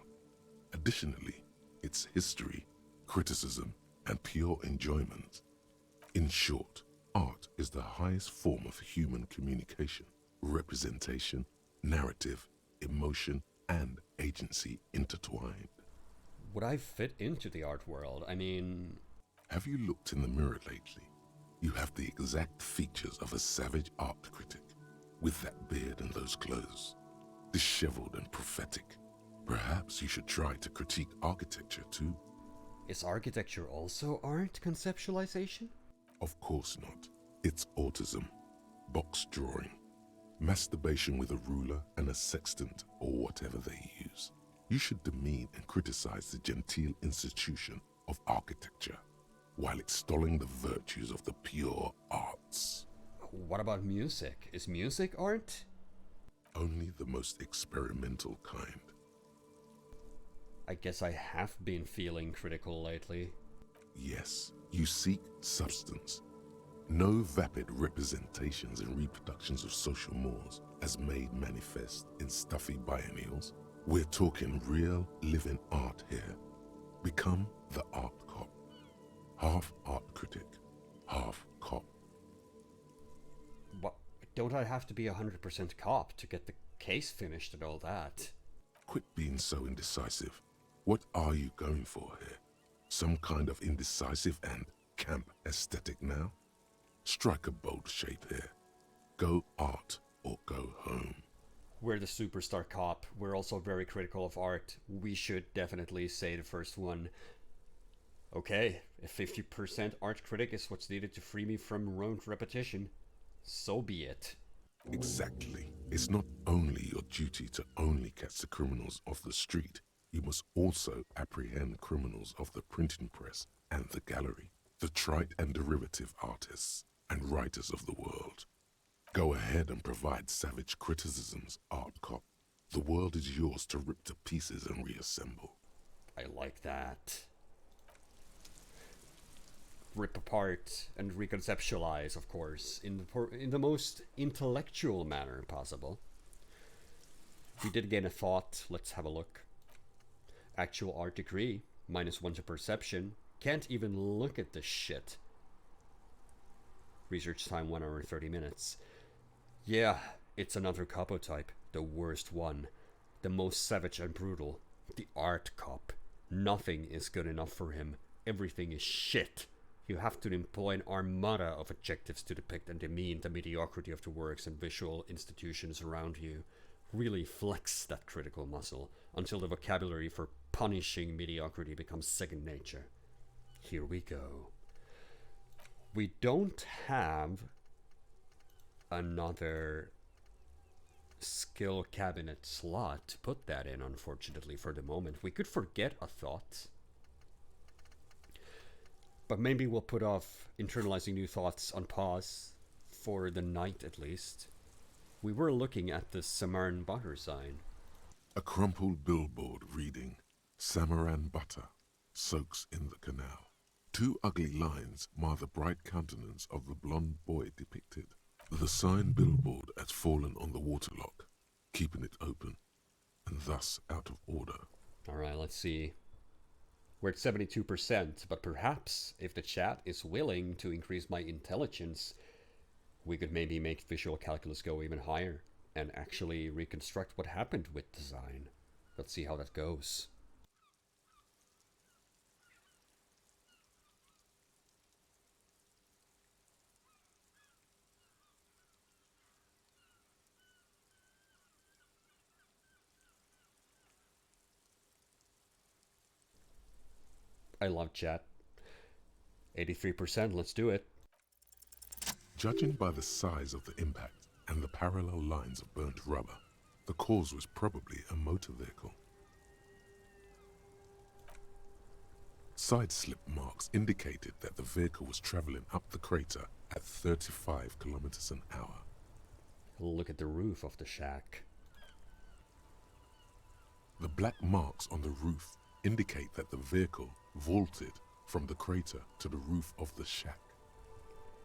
Additionally, it's history, criticism, and pure enjoyment. In short, art is the highest form of human communication, representation, narrative, emotion, and agency intertwined. Would I fit into the art world? I mean... Have you looked in the mirror lately? You have the exact features of a savage art critic, with that beard and those clothes, disheveled and prophetic. Perhaps you should try to critique architecture too. Is architecture also art conceptualization? Of course not. It's autism, box drawing, masturbation with a ruler and a sextant or whatever they use. You should demean and criticize the genteel institution of architecture, while extolling the virtues of the pure arts. What about music? Is music art? Only the most experimental kind. I guess I have been feeling critical lately. Yes, you seek substance. No vapid representations and reproductions of social mores as made manifest in stuffy biennials. We're talking real living art here. Become the art cop. Half art critic, half cop. What? Don't I have to be 100% cop to get the case finished and all that? Quit being so indecisive. What are you going for here? Some kind of indecisive and camp aesthetic now? Strike a bold shape here. Go art or go home. We're the superstar cop. We're also very critical of art. We should definitely say the first one. Okay, if 50% art critic is what's needed to free me from rote repetition, so be it. Exactly. It's not only your duty to only catch the criminals off the street, you must also apprehend criminals of the printing press and the gallery, the trite and derivative artists and writers of the world. Go ahead and provide savage criticisms, art cop. The world is yours to rip to pieces and reassemble. I like that. Rip apart and reconceptualize, of course, in the most intellectual manner possible. We did gain a thought. Let's have a look. Actual art degree, -1 to perception. Can't even look at this shit. Research time 1 hour 30 minutes. Yeah, it's another capo type. The worst one. The most savage and brutal. The art cop. Nothing is good enough for him. Everything is shit. You have to employ an armada of adjectives to depict and demean the mediocrity of the works and visual institutions around you. Really flex that critical muscle until the vocabulary for punishing mediocrity becomes second nature. Here we go. We don't have another skill cabinet slot to put that in, unfortunately, for the moment. We could forget a thought. But maybe we'll put off internalizing new thoughts on pause for the night at least. We were looking at the Samaran butter sign. A crumpled billboard reading, Samaran butter soaks in the canal. 2 ugly lines mar the bright countenance of the blonde boy depicted. The sign billboard has fallen on the waterlock, keeping it open, and thus out of order. Alright, let's see. We're at 72%, but perhaps if the chat is willing to increase my intelligence, we could maybe make visual calculus go even higher and actually reconstruct what happened with design. Let's see how that goes. I love chat. 83%, let's do it. Judging by the size of the impact and the parallel lines of burnt rubber, the cause was probably a motor vehicle. Side slip marks indicated that the vehicle was traveling up the crater at 35 kilometers an hour. Look at the roof of the shack. The black marks on the roof indicate that the vehicle vaulted from the crater to the roof of the shack.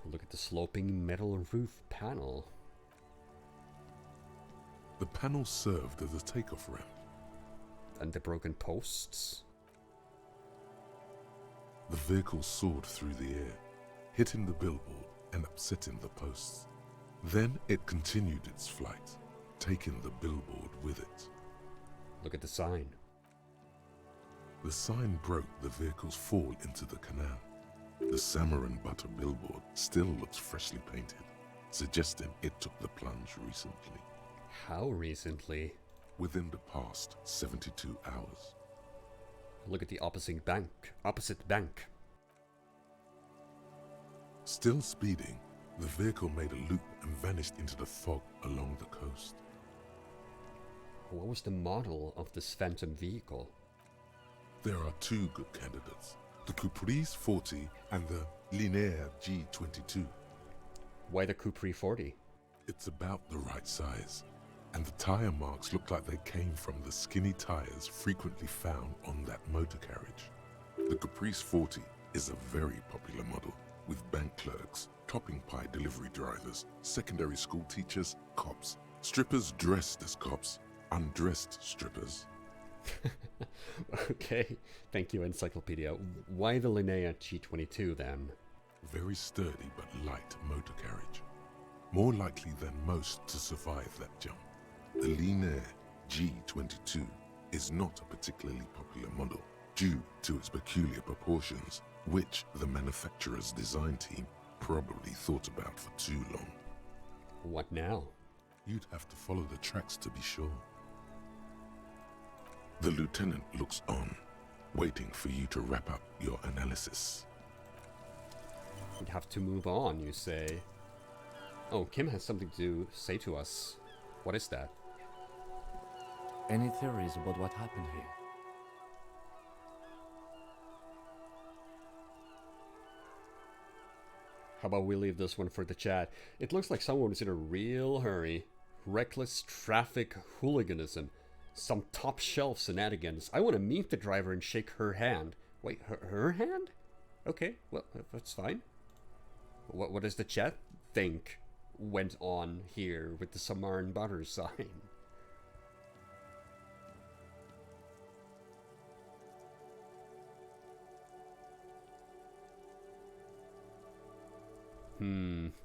Look at the sloping metal roof panel. The panel served as a takeoff ramp. And the broken posts. The vehicle soared through the air, hitting the billboard and upsetting the posts. Then it continued its flight, taking the billboard with it. Look at the sign. The sign broke the vehicle's fall into the canal. The Samaran butter billboard still looks freshly painted, suggesting it took the plunge recently. How recently? Within the past 72 hours. Look at the opposite bank. Still speeding, the vehicle made a loop and vanished into the fog along the coast. What was the model of this phantom vehicle? There are 2 good candidates, the Caprice 40 and the Linéaire G22. Why the Capri 40? It's about the right size. And the tire marks look like they came from the skinny tires frequently found on that motor carriage. The Caprice 40 is a very popular model, with bank clerks, topping pie delivery drivers, secondary school teachers, cops, strippers dressed as cops, undressed strippers. Okay, thank you, Encyclopedia. Why the Linnea G22 then? Very sturdy but light motor carriage. More likely than most to survive that jump. The Linnea G22 is not a particularly popular model due to its peculiar proportions, which the manufacturer's design team probably thought about for too long. What now? You'd have to follow the tracks to be sure. The lieutenant looks on, waiting for you to wrap up your analysis. We'd have to move on, you say. Oh, Kim has something to say to us. What is that? Any theories about what happened here? How about we leave this one for the chat? It looks like someone is in a real hurry. Reckless traffic hooliganism. Some top shelf shenanigans. I want to meet the driver and shake her hand. Wait, her hand? Okay, well, that's fine. What does the chat think went on here with the Samarn Butter sign?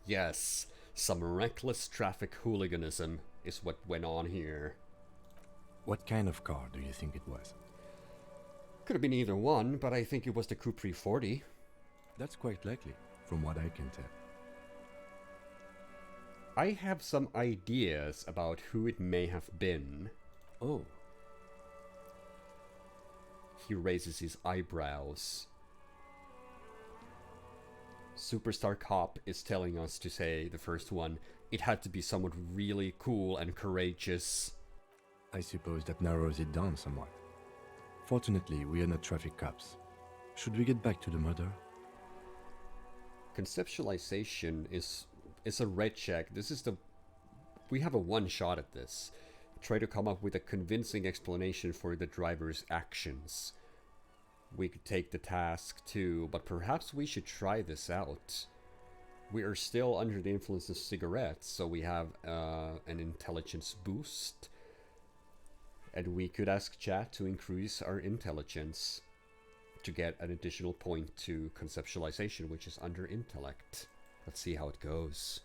Yes. Some reckless traffic hooliganism is what went on here. What kind of car do you think it was? Could have been either one, but I think it was the Capri 40. That's quite likely, from what I can tell. I have some ideas about who it may have been. Oh. He raises his eyebrows. Superstar Cop is telling us to say, the first one, it had to be someone really cool and courageous. I suppose that narrows it down somewhat. Fortunately, we are not traffic cops. Should we get back to the murder? Conceptualization is a red check. This is we have a one shot at this. Try to come up with a convincing explanation for the driver's actions. We could take the task too, but perhaps we should try this out. We are still under the influence of cigarettes, so we have an intelligence boost. And we could ask chat to increase our intelligence to get an additional point to conceptualization, which is under intellect. Let's see how it goes.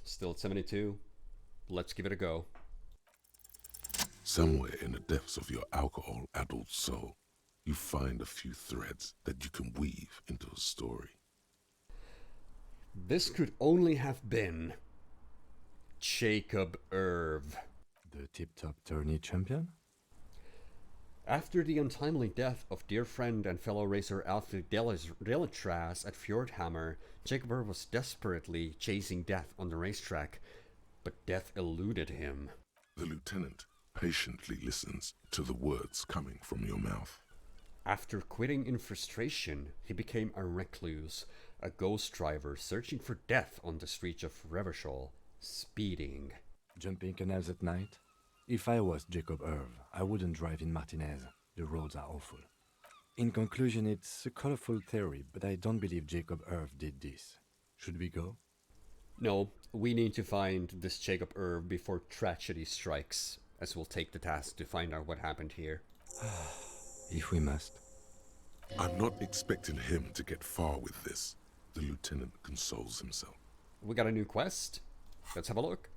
Still at 72. Let's give it a go. Somewhere in the depths of your alcohol-addled soul, you find a few threads that you can weave into a story. This could only have been Jacob Irv. The tip-top tourney champion? After the untimely death of dear friend and fellow racer Alfred Delatraz at Fjordhammer, Jacob Irv was desperately chasing death on the racetrack, but death eluded him. The lieutenant patiently listens to the words coming from your mouth. After quitting in frustration, he became a recluse, a ghost driver searching for death on the streets of Revachol, speeding. Jumping canals at night? If I was Jacob Irv, I wouldn't drive in Martinez. The roads are awful. In conclusion, it's a colorful theory, but I don't believe Jacob Irv did this. Should we go? No, we need to find this Jacob Irv before tragedy strikes, as we'll take the task to find out what happened here. If we must. I'm not expecting him to get far with this, the lieutenant consoles himself. We got a new quest. Let's have a look.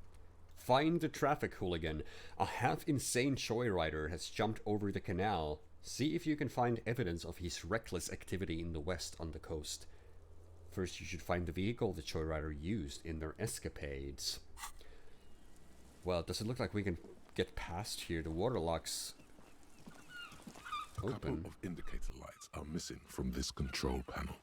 Find the traffic hooligan. A half-insane joyrider has jumped over the canal. See if you can find evidence of his reckless activity in the west on the coast. First, you should find the vehicle the joyrider used in their escapades. Well, does it look like we can get past here? The waterlock's A couple of indicator lights are missing from this control panel.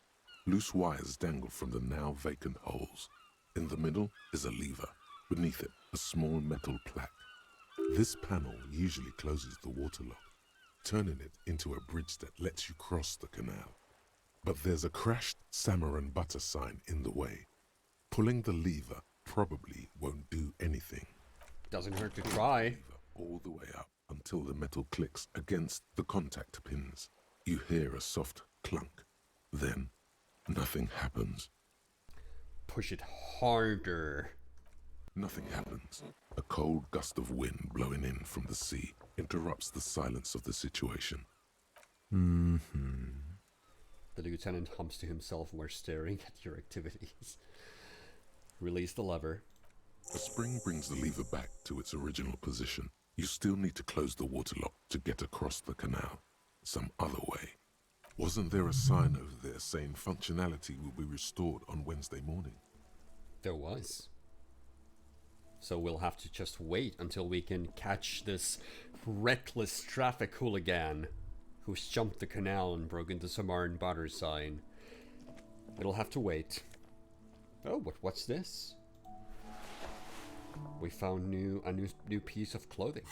Loose wires dangle from the now vacant holes. In the middle is a lever. Beneath it, a small metal plaque. This panel usually closes the water lock, turning it into a bridge that lets you cross the canal. But there's a crashed salmon and butter sign in the way. Pulling the lever probably won't do anything. Doesn't hurt to try. Lever all the way up until the metal clicks against the contact pins. You hear a soft clunk. Then, nothing happens. Push it harder. Nothing happens. A cold gust of wind blowing in from the sea interrupts the silence of the situation. The lieutenant hums to himself while staring at your activities. Release the lever. A spring brings the lever back to its original position. You still need to close the water lock to get across the canal. Some other way. Wasn't there a sign over there saying functionality will be restored on Wednesday morning? There was. So we'll have to just wait until we can catch this reckless traffic hooligan who's jumped the canal and broken the Samar and Butter sign. It'll have to wait. Oh, but what's this? We found a new piece of clothing.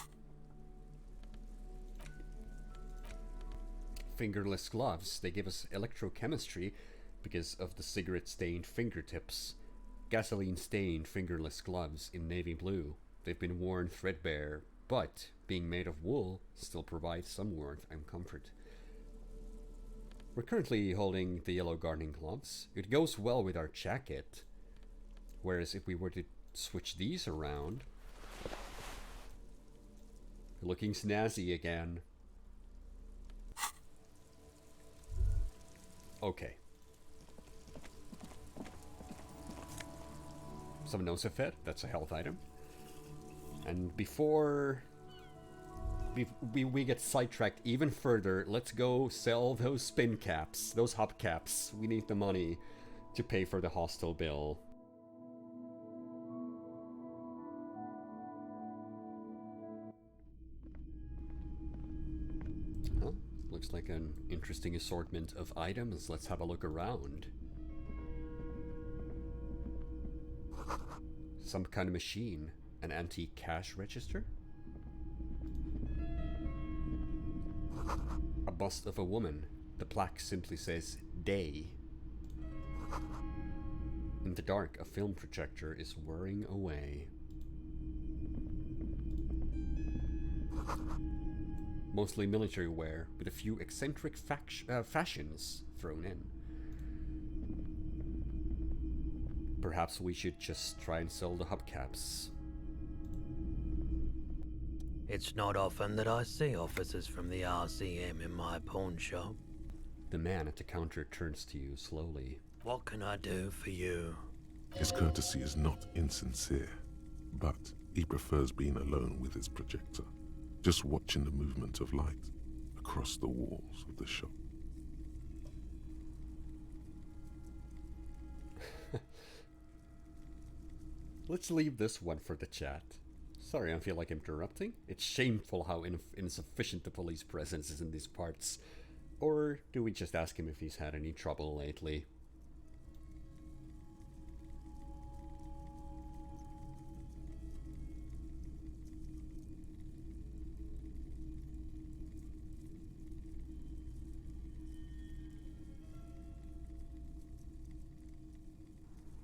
Fingerless gloves. They give us electrochemistry because of the cigarette-stained fingertips. Gasoline-stained fingerless gloves in navy blue. They've been worn threadbare, but being made of wool still provides some warmth and comfort. We're currently holding the yellow gardening gloves. It goes well with our jacket. Whereas if we were to switch these around... Looking snazzy again. Okay. Some Nosafed, that's a health item. And before we get sidetracked even further, let's go sell those spin caps, those hubcaps. We need the money to pay for the hostel bill. Huh? Looks like an interesting assortment of items. Let's have a look around. Some kind of machine. An antique cash register? A bust of a woman. The plaque simply says Day. In the dark, a film projector is whirring away. Mostly military wear, with a few eccentric fashions thrown in. Perhaps we should just try and sell the hubcaps. It's not often that I see officers from the RCM in my pawn shop. The man at the counter turns to you slowly. What can I do for you? His courtesy is not insincere, but he prefers being alone with his projector, just watching the movement of light across the walls of the shop. Let's leave this one for the chat. Sorry, I feel like interrupting. It's shameful how insufficient the police presence is in these parts. Or do we just ask him if he's had any trouble lately?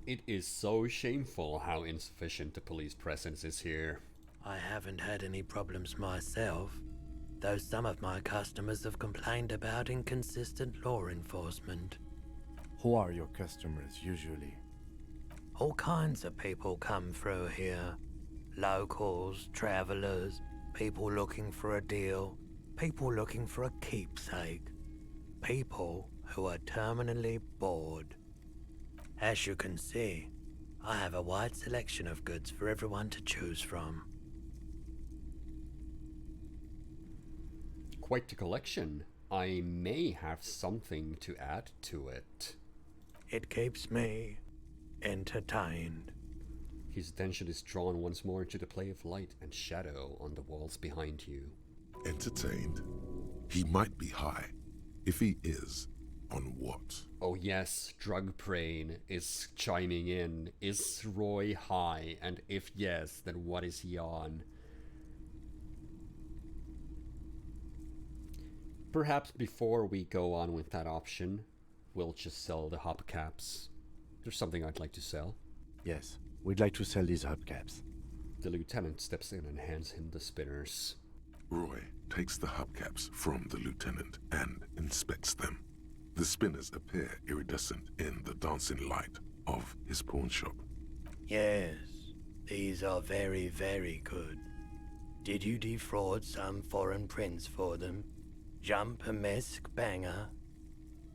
It is so shameful how insufficient the police presence is here. I haven't had any problems myself, though some of my customers have complained about inconsistent law enforcement. Who are your customers usually? All kinds of people come through here. Locals, travelers, people looking for a deal, people looking for a keepsake, people who are terminally bored. As you can see, I have a wide selection of goods for everyone to choose from. Quite the collection. I may have something to add to it. It keeps me entertained. His attention is drawn once more to the play of light and shadow on the walls behind you. Entertained? He might be high. If he is, On what? Oh yes, Drug Brain is chiming in. Is Roy high? And if yes, then what is he on? Perhaps before we go on with that option, we'll just sell the hubcaps. There's something I'd like to sell. Yes, we'd like to sell these hubcaps. The lieutenant steps in and hands him the spinners. Roy takes the hubcaps from the lieutenant and inspects them. The spinners appear iridescent in the dancing light of his pawn shop. Yes, these are very, very good. Did you defraud some foreign prince for them? Jump a mesk banger?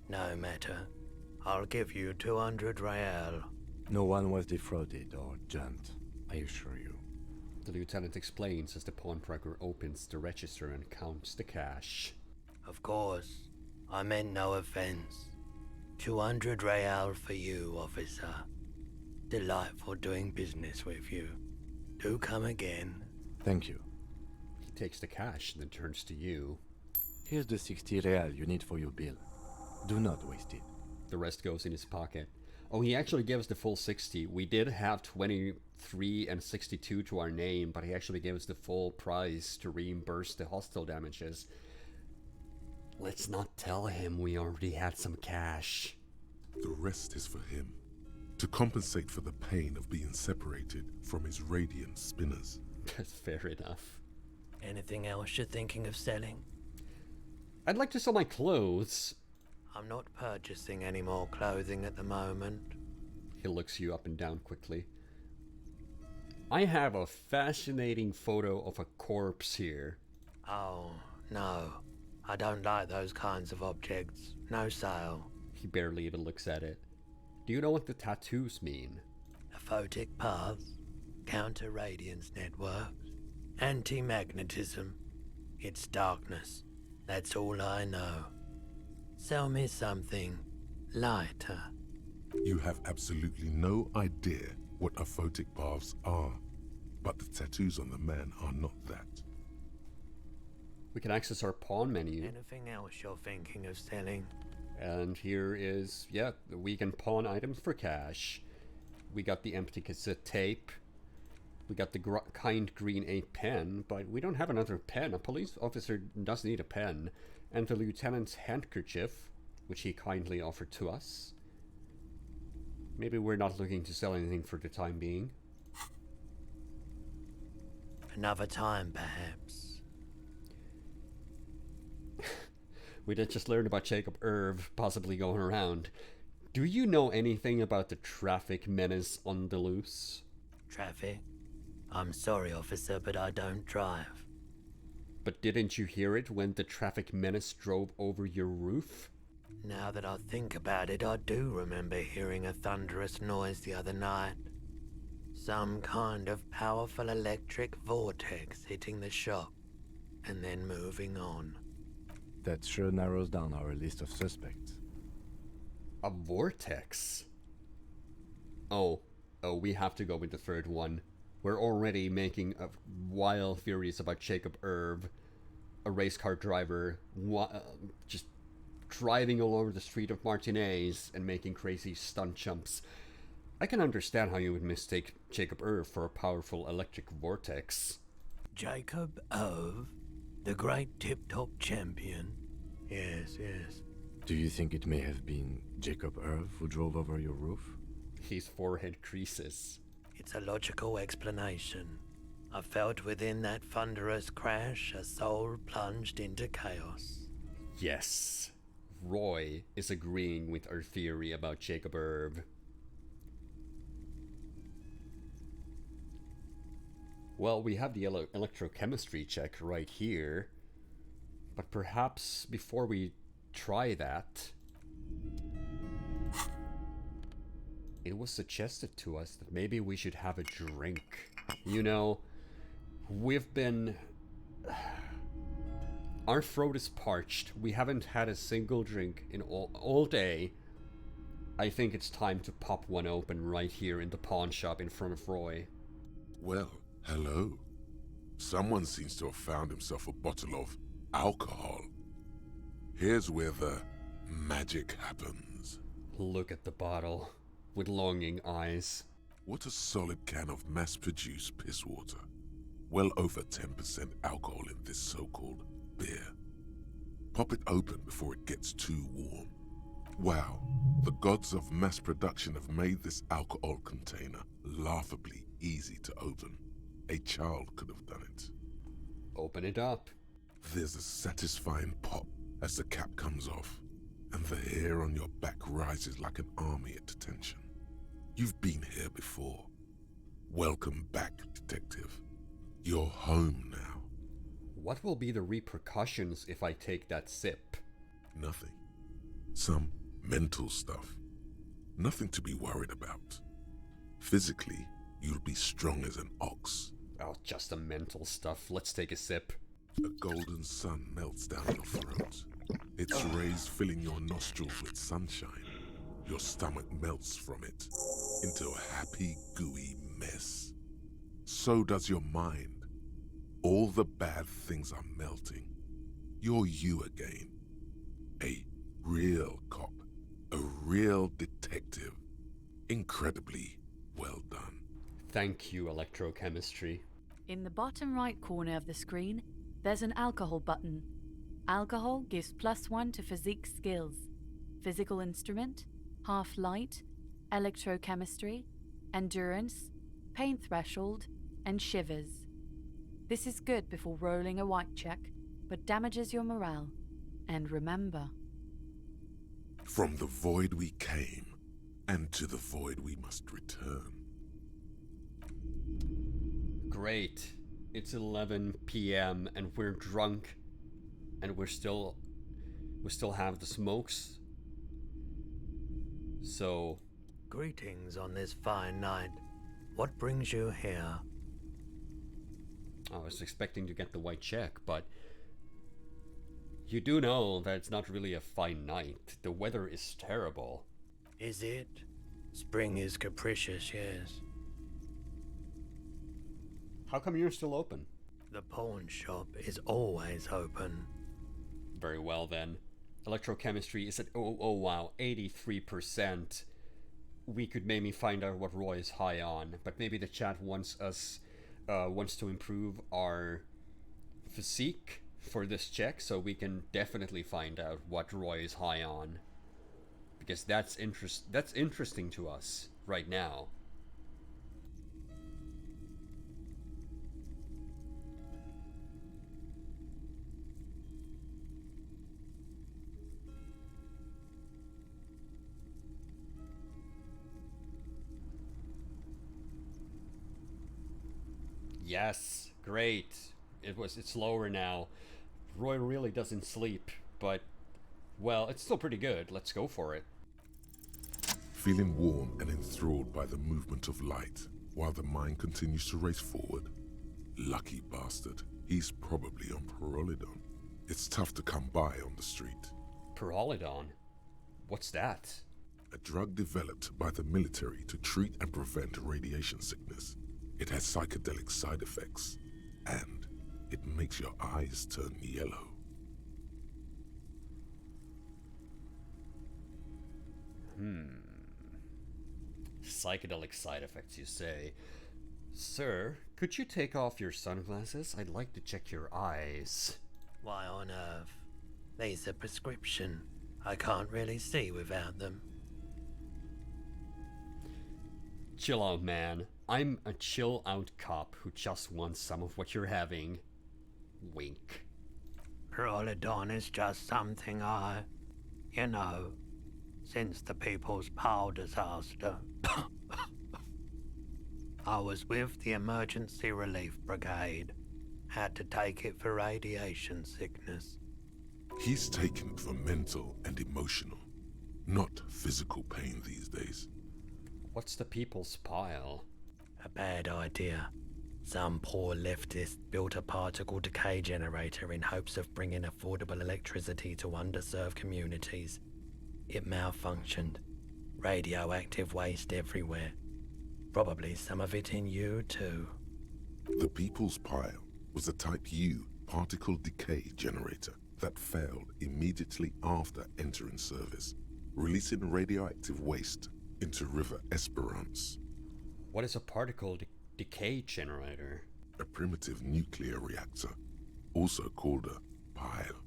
No matter. I'll give you 200 real. No one was defrauded or jumped, I assure you. The lieutenant explains as the pawnbroker opens the register and counts the cash. Of course, I meant no offense. 200 real for you, officer. Delightful doing business with you. Do come again. Thank you. He takes the cash and then turns to you. Here's the 60 real you need for your bill. Do not waste it. The rest goes in his pocket. Oh, he actually gives the full 60. We did have 23 and 62 to our name, but he actually gives the full price to reimburse the hostile damages. Let's not tell him we already had some cash. The rest is for him, to compensate for the pain of being separated from his radiant spinners. That's fair enough. Anything else you're thinking of selling? I'd like to sell my clothes. I'm not purchasing any more clothing at the moment. He looks you up and down quickly. I have a fascinating photo of a corpse here. Oh, no. I don't like those kinds of objects. No sale. He barely even looks at it. Do you know what the tattoos mean? Aphotic paths, counter-radiance networks, anti-magnetism. It's darkness. That's all I know. Sell me something lighter. You have absolutely no idea what aphotic paths are, but the tattoos on the man are not that. We can access our pawn menu. Anything else you're thinking of selling? And here is, yeah, we can pawn items for cash. We got the empty cassette tape. We got the kind green 8 pen, but we don't have another pen. A police officer does need a pen. And the lieutenant's handkerchief, which he kindly offered to us. Maybe we're not looking to sell anything for the time being. Another time, perhaps. We did just learn about Jacob Irv possibly going around. Do you know anything about the traffic menace on the loose? Traffic? I'm sorry, officer, but I don't drive. But didn't you hear it when the traffic menace drove over your roof? Now that I think about it, I do remember hearing a thunderous noise the other night. Some kind of powerful electric vortex hitting the shop, and then moving on. That sure narrows down our list of suspects. A vortex? Oh, we have to go with the third one. We're already making wild theories about Jacob Irv, a race car driver, just driving all over the street of Martinez and making crazy stunt jumps. I can understand how you would mistake Jacob Irv for a powerful electric vortex. Jacob Irv? The great tip-top champion? Yes, yes. Do you think it may have been Jacob Irv who drove over your roof? His forehead creases. It's a logical explanation. I felt within that thunderous crash a soul plunged into chaos. Yes. Roy is agreeing with our theory about Jacob Irv. Well, we have the electrochemistry check right here. But perhaps before we try that, it was suggested to us that maybe we should have a drink. You know, we've been... Our throat is parched. We haven't had a single drink in all day. I think it's time to pop one open right here in the pawn shop in front of Roy. Well, hello. Someone seems to have found himself a bottle of alcohol. Here's where the magic happens. Look at the bottle with longing eyes. What a solid can of mass-produced piss water. Well over 10% alcohol in this so-called beer. Pop it open before it gets too warm. Wow, the gods of mass production have made this alcohol container laughably easy to open. A child could have done it. Open it up. There's a satisfying pop as the cap comes off, and the hair on your back rises like an army at attention. You've been here before. Welcome back, detective. You're home now. What will be the repercussions if I take that sip? Nothing. Some mental stuff. Nothing to be worried about. Physically, you'll be strong as an ox. Oh, just the mental stuff. Let's take a sip. A golden sun melts down your throat. Its rays filling your nostrils with sunshine. Your stomach melts from it into a happy, gooey mess. So does your mind. All the bad things are melting. You're you again. A real cop. A real detective. Incredibly well done. Thank you, Electrochemistry. In the bottom right corner of the screen, there's an alcohol button. Alcohol gives +1 to physique skills. Physical instrument, half light, electrochemistry, endurance, pain threshold, and shivers. This is good before rolling a white check, but damages your morale. And remember, from the void we came, and to the void we must return. Great. It's 11 p.m. and we're drunk, and we still have the smokes. So, Greetings on this fine night. What brings you here? I was expecting to get the white check, but you do know that it's not really a fine night. The weather is terrible. Is it? Spring is capricious, yes. How come you're still open? The pawn shop is always open. Very well then. Electrochemistry is at, oh wow, 83%. We could maybe find out what Roy is high on, but maybe the chat wants to improve our physique for this check, so we can definitely find out what Roy is high on. Because that's interesting to us right now. Yes, great. It's lower now. Roy really doesn't sleep, but well, it's still pretty good. Let's go for it. Feeling warm and enthralled by the movement of light, while the mind continues to race forward. Lucky bastard. He's probably on Pyrrolidon. It's tough to come by on the street. Pyrrolidon? What's that? A drug developed by the military to treat and prevent radiation sickness. It has psychedelic side effects, and it makes your eyes turn yellow. Psychedelic side effects, you say? Sir, could you take off your sunglasses? I'd like to check your eyes. Why on earth? These are prescription. I can't really see without them. Chill out, man. I'm a chill out cop who just wants some of what you're having. Wink. Pyrrolidon is just something since the People's Power disaster. I was with the Emergency Relief Brigade. Had to take it for radiation sickness. He's taking it for mental and emotional, not physical pain these days. What's the People's Pile? A bad idea. Some poor leftist built a particle decay generator in hopes of bringing affordable electricity to underserved communities. It malfunctioned. Radioactive waste everywhere. Probably some of it in you too. The People's Pile was a Type U particle decay generator that failed immediately after entering service, releasing radioactive waste into River Esperance. What is a particle decay generator? A primitive nuclear reactor, also called a pile.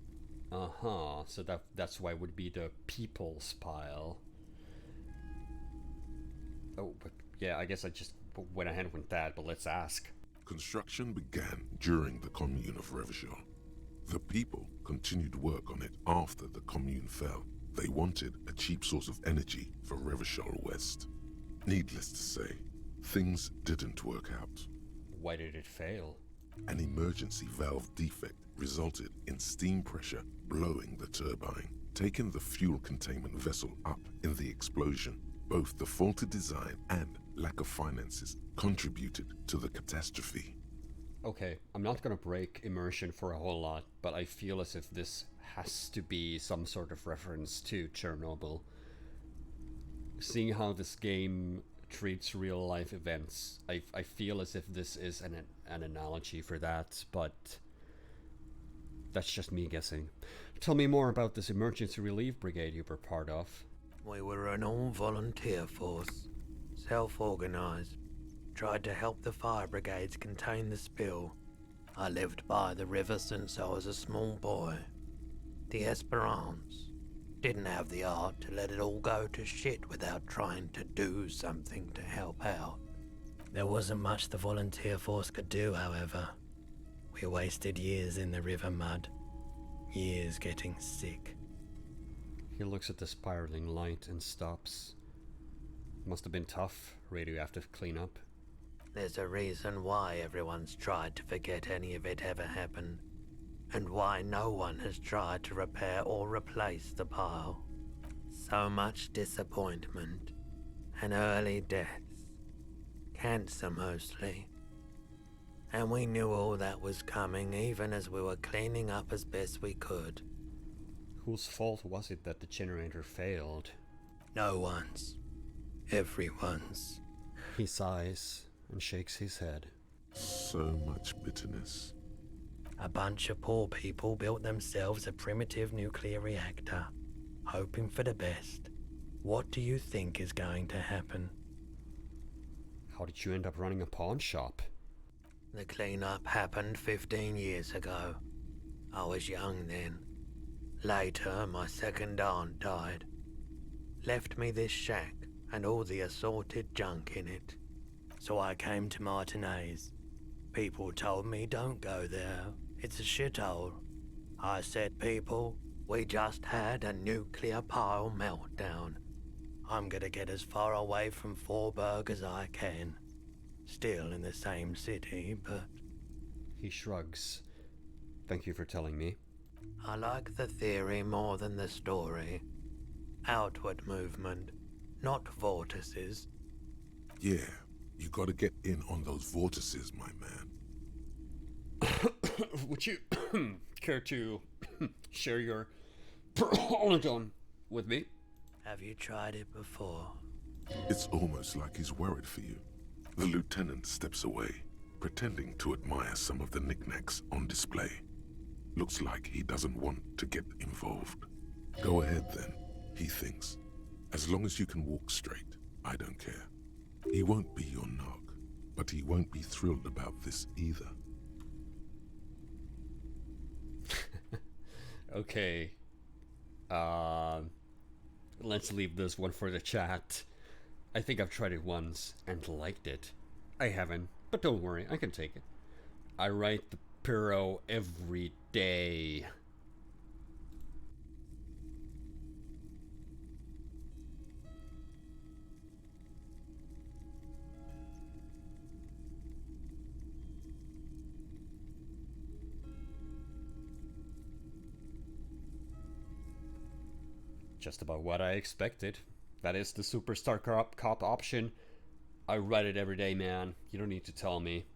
Uh-huh, so that's why it would be the people's pile. Oh, but yeah, I guess I just went ahead with that, but let's ask. Construction began during the Commune of Revachol. The people continued work on it after the Commune fell. They wanted a cheap source of energy for Revachol West. Needless to say, things didn't work out. Why did it fail? An emergency valve defect resulted in steam pressure blowing the turbine, taking the fuel containment vessel up in the explosion. Both the faulty design and lack of finances contributed to the catastrophe. Okay, I'm not gonna break immersion for a whole lot, but I feel as if this has to be some sort of reference to Chernobyl. Seeing how this game treats real life events, I feel as if this is an analogy for that, but that's just me guessing. Tell me more about this emergency relief brigade you were part of. We were an all-volunteer force, self-organized. Tried to help the fire brigades contain the spill. I lived by the river since I was a small boy. The Esperance didn't have the art to let it all go to shit without trying to do something to help out. There wasn't much the volunteer force could do, however. We wasted years in the river mud, years getting sick. He looks at the spiraling light and stops. Must have been tough, radioactive cleanup. There's a reason why everyone's tried to forget any of it ever happened, and why no one has tried to repair or replace the pile. So much disappointment, and early deaths. Cancer mostly. And we knew all that was coming even as we were cleaning up as best we could. Whose fault was it that the generator failed? No one's. Everyone's. He sighs and shakes his head. So much bitterness. A bunch of poor people built themselves a primitive nuclear reactor, hoping for the best. What do you think is going to happen? How did you end up running a pawn shop? The cleanup happened 15 years ago. I was young then. Later, my second aunt died. Left me this shack and all the assorted junk in it. So I came to Martinez. People told me don't go there. It's a shithole. I said, people, we just had a nuclear pile meltdown. I'm gonna get as far away from Forberg as I can. Still in the same city, but... He shrugs. Thank you for telling me. I like the theory more than the story. Outward movement, not vortices. Yeah, you gotta get in on those vortices, my man. Would you care to share your polygon with me? Have you tried it before? It's almost like he's worried for you. The lieutenant steps away, pretending to admire some of the knickknacks on display. Looks like he doesn't want to get involved. Go ahead then, he thinks. As long as you can walk straight, I don't care. He won't be your nog, but he won't be thrilled about this either. Okay. Let's leave this one for the chat. I think I've tried it once and liked it. I haven't, but don't worry, I can take it. I write the Piro every day. Just about what I expected. That is the Superstar Cop option. I write it every day, man. You don't need to tell me.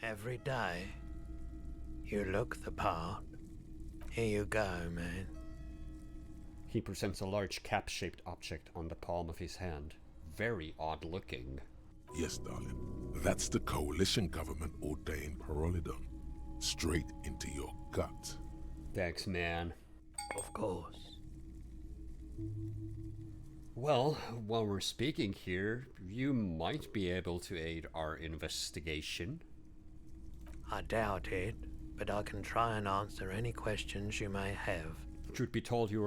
Every day. You look the part. Here you go, man. He presents a large cap-shaped object on the palm of his hand. Very odd looking. Yes, darling. That's the coalition government ordained Parolidon. Straight into your gut. Thanks, man. Of course. Well, while we're speaking here, you might be able to aid our investigation. I doubt it, but I can try and answer any questions you may have. Truth be told, you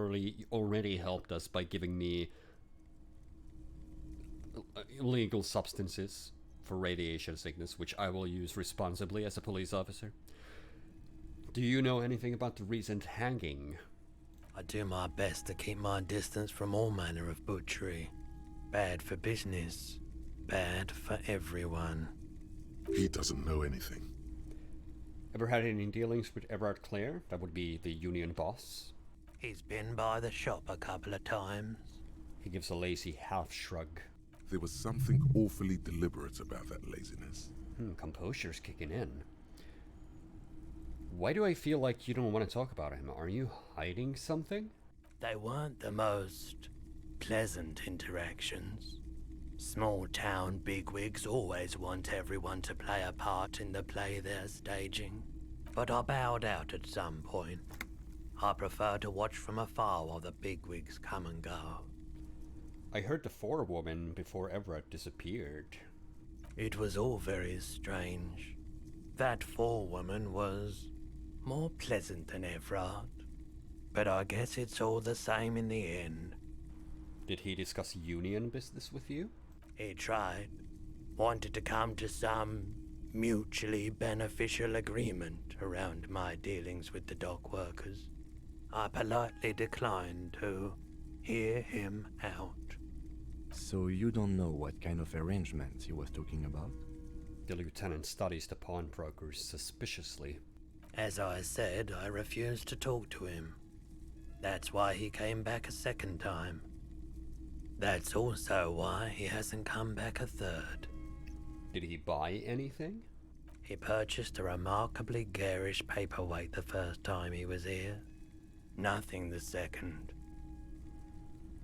already helped us by giving me illegal substances for radiation sickness, which I will use responsibly as a police officer. Do you know anything about the recent hanging? I do my best to keep my distance from all manner of butchery. Bad for business, bad for everyone. He doesn't know anything. Ever had any dealings with Everard Clare? That would be the union boss. He's been by the shop a couple of times. He gives a lazy half shrug. There was something awfully deliberate about that laziness. Composure's kicking in. Why do I feel like you don't want to talk about him? Are you hiding something? They weren't the most pleasant interactions. Small town bigwigs always want everyone to play a part in the play they're staging. But I bowed out at some point. I prefer to watch from afar while the bigwigs come and go. I heard the forewoman before Everett disappeared. It was all very strange. That forewoman was more pleasant than Everard. But I guess it's all the same in the end. Did he discuss union business with you? He tried. Wanted to come to some mutually beneficial agreement around my dealings with the dock workers. I politely declined to hear him out. So you don't know what kind of arrangements he was talking about? The lieutenant studies the pawnbrokers suspiciously. As I said, I refused to talk to him. That's why he came back a second time. That's also why he hasn't come back a third. Did he buy anything? He purchased a remarkably garish paperweight the first time he was here. Nothing the second.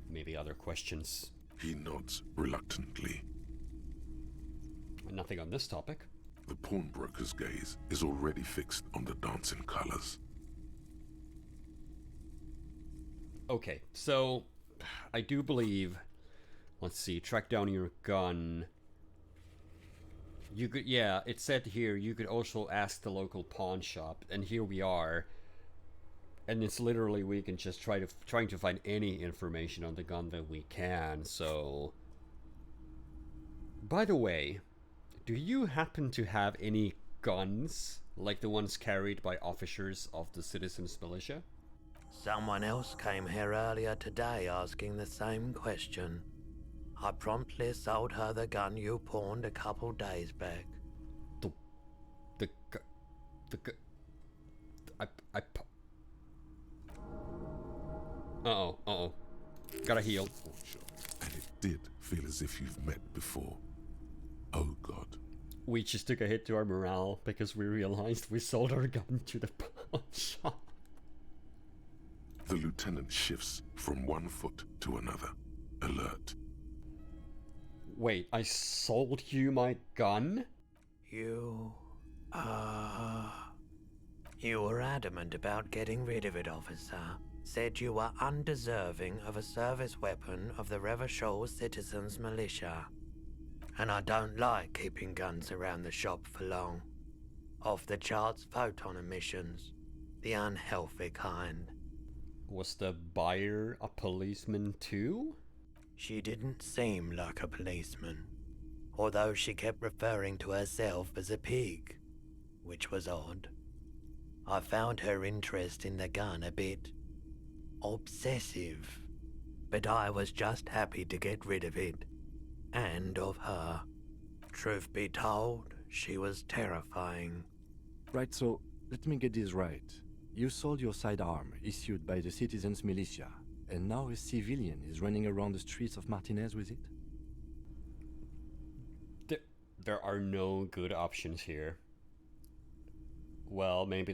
Maybe other questions? He nods reluctantly. Nothing on this topic. The pawnbroker's gaze is already fixed on the dancing colors. Okay, so I do believe, let's see, track down your gun. You could, yeah, it said here you could also ask the local pawn shop, and here we are. And it's literally we can just trying to find any information on the gun that we can. So, by the way, do you happen to have any guns like the ones carried by officers of the citizens' militia? Someone else came here earlier today asking the same question. I promptly sold her the gun you pawned a couple days back. Uh-oh. Gotta heal. And it did feel as if you've met before. Oh God. We just took a hit to our morale because we realized we sold our gun to the pawn shop. The lieutenant shifts from one foot to another, alert. Wait, I sold you my gun? You were adamant about getting rid of it, officer. Said you were undeserving of a service weapon of the Revachol Citizens Militia. And I don't like keeping guns around the shop for long. Off the charts photon emissions. The unhealthy kind. Was the buyer a policeman too? She didn't seem like a policeman. Although she kept referring to herself as a pig. Which was odd. I found her interest in the gun a bit obsessive, but I was just happy to get rid of it, and of her. Truth be told, she was terrifying. Right, so let me get this right. You sold your sidearm, issued by the citizens' militia, and now a civilian is running around the streets of Martinez with it? There are no good options here. Well, maybe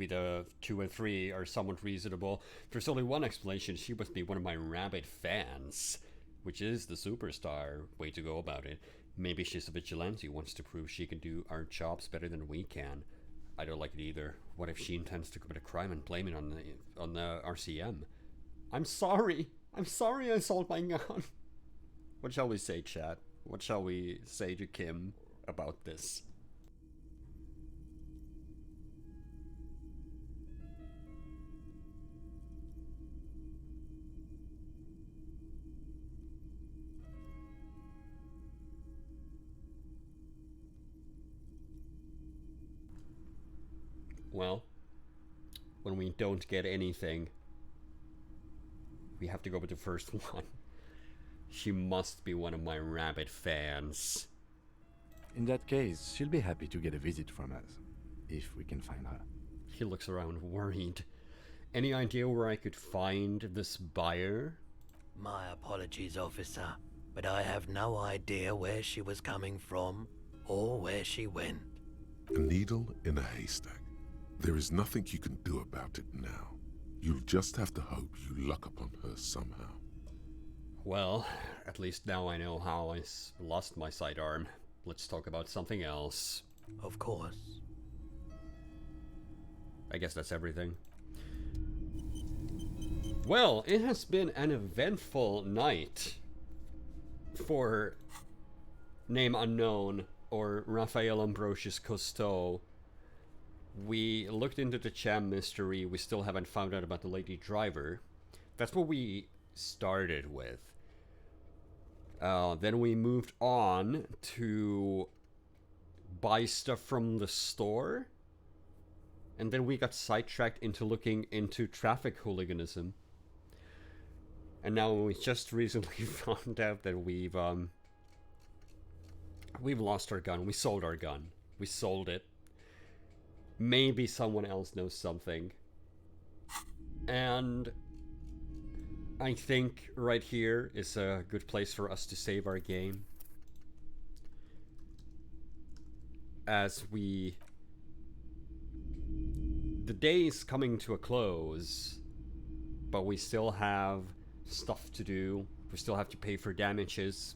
the 2 and 3 are somewhat reasonable. There's only one explanation. She must be one of my rabid fans, which is the superstar way to go about it. Maybe she's a vigilante who wants to prove she can do our jobs better than we can. I don't like it either. What if she intends to commit a crime and blame it on the RCM? I'm sorry. I'm sorry I sold my gun. What shall we say, chat? What shall we say to Kim about this? Well, when we don't get anything, we have to go with the first one. She must be one of my rabbit fans. In that case, she'll be happy to get a visit from us, if we can find her. He looks around worried. Any idea where I could find this buyer? My apologies, officer, but I have no idea where she was coming from or where she went. A needle in a haystack. There is nothing you can do about it now. You'll just have to hope you luck upon her somehow. Well, at least now I know how I lost my sidearm. Let's talk about something else. Of course. I guess that's everything. Well, it has been an eventful night for name unknown, or Raphael Ambrosius Cousteau. We looked into the Cham mystery. We still haven't found out about the lady driver. That's what we started with. Then we moved on to buy stuff from the store. And then we got sidetracked into looking into traffic hooliganism. And now we just recently found out that we've lost our gun. We sold our gun. We sold it. Maybe someone else knows something. And I think right here is a good place for us to save our game. As the day is coming to a close, but we still have stuff to do. We still have to pay for damages.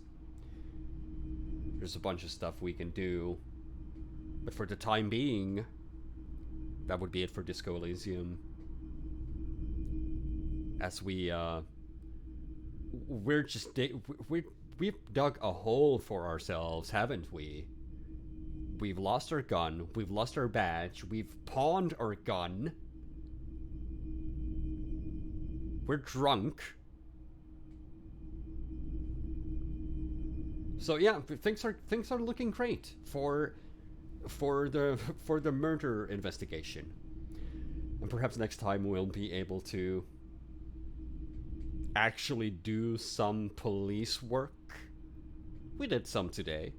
There's a bunch of stuff we can do. But for the time being, that would be it for Disco Elysium. As we've dug a hole for ourselves, haven't we? We've lost our gun, we've lost our badge, we've pawned our gun. We're drunk. So yeah, things are looking great for the murder investigation. And perhaps next time we'll be able to actually do some police work. We did some today.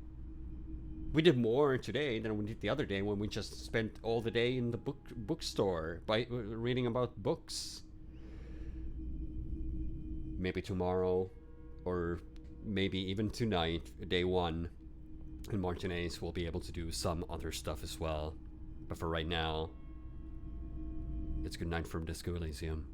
We did more today than we did the other day when we just spent all the day in the bookstore by reading about books. Maybe tomorrow, or maybe even tonight, day one, in Martinez we'll be able to do some other stuff as well. But for right now, it's good night from Disco Elysium.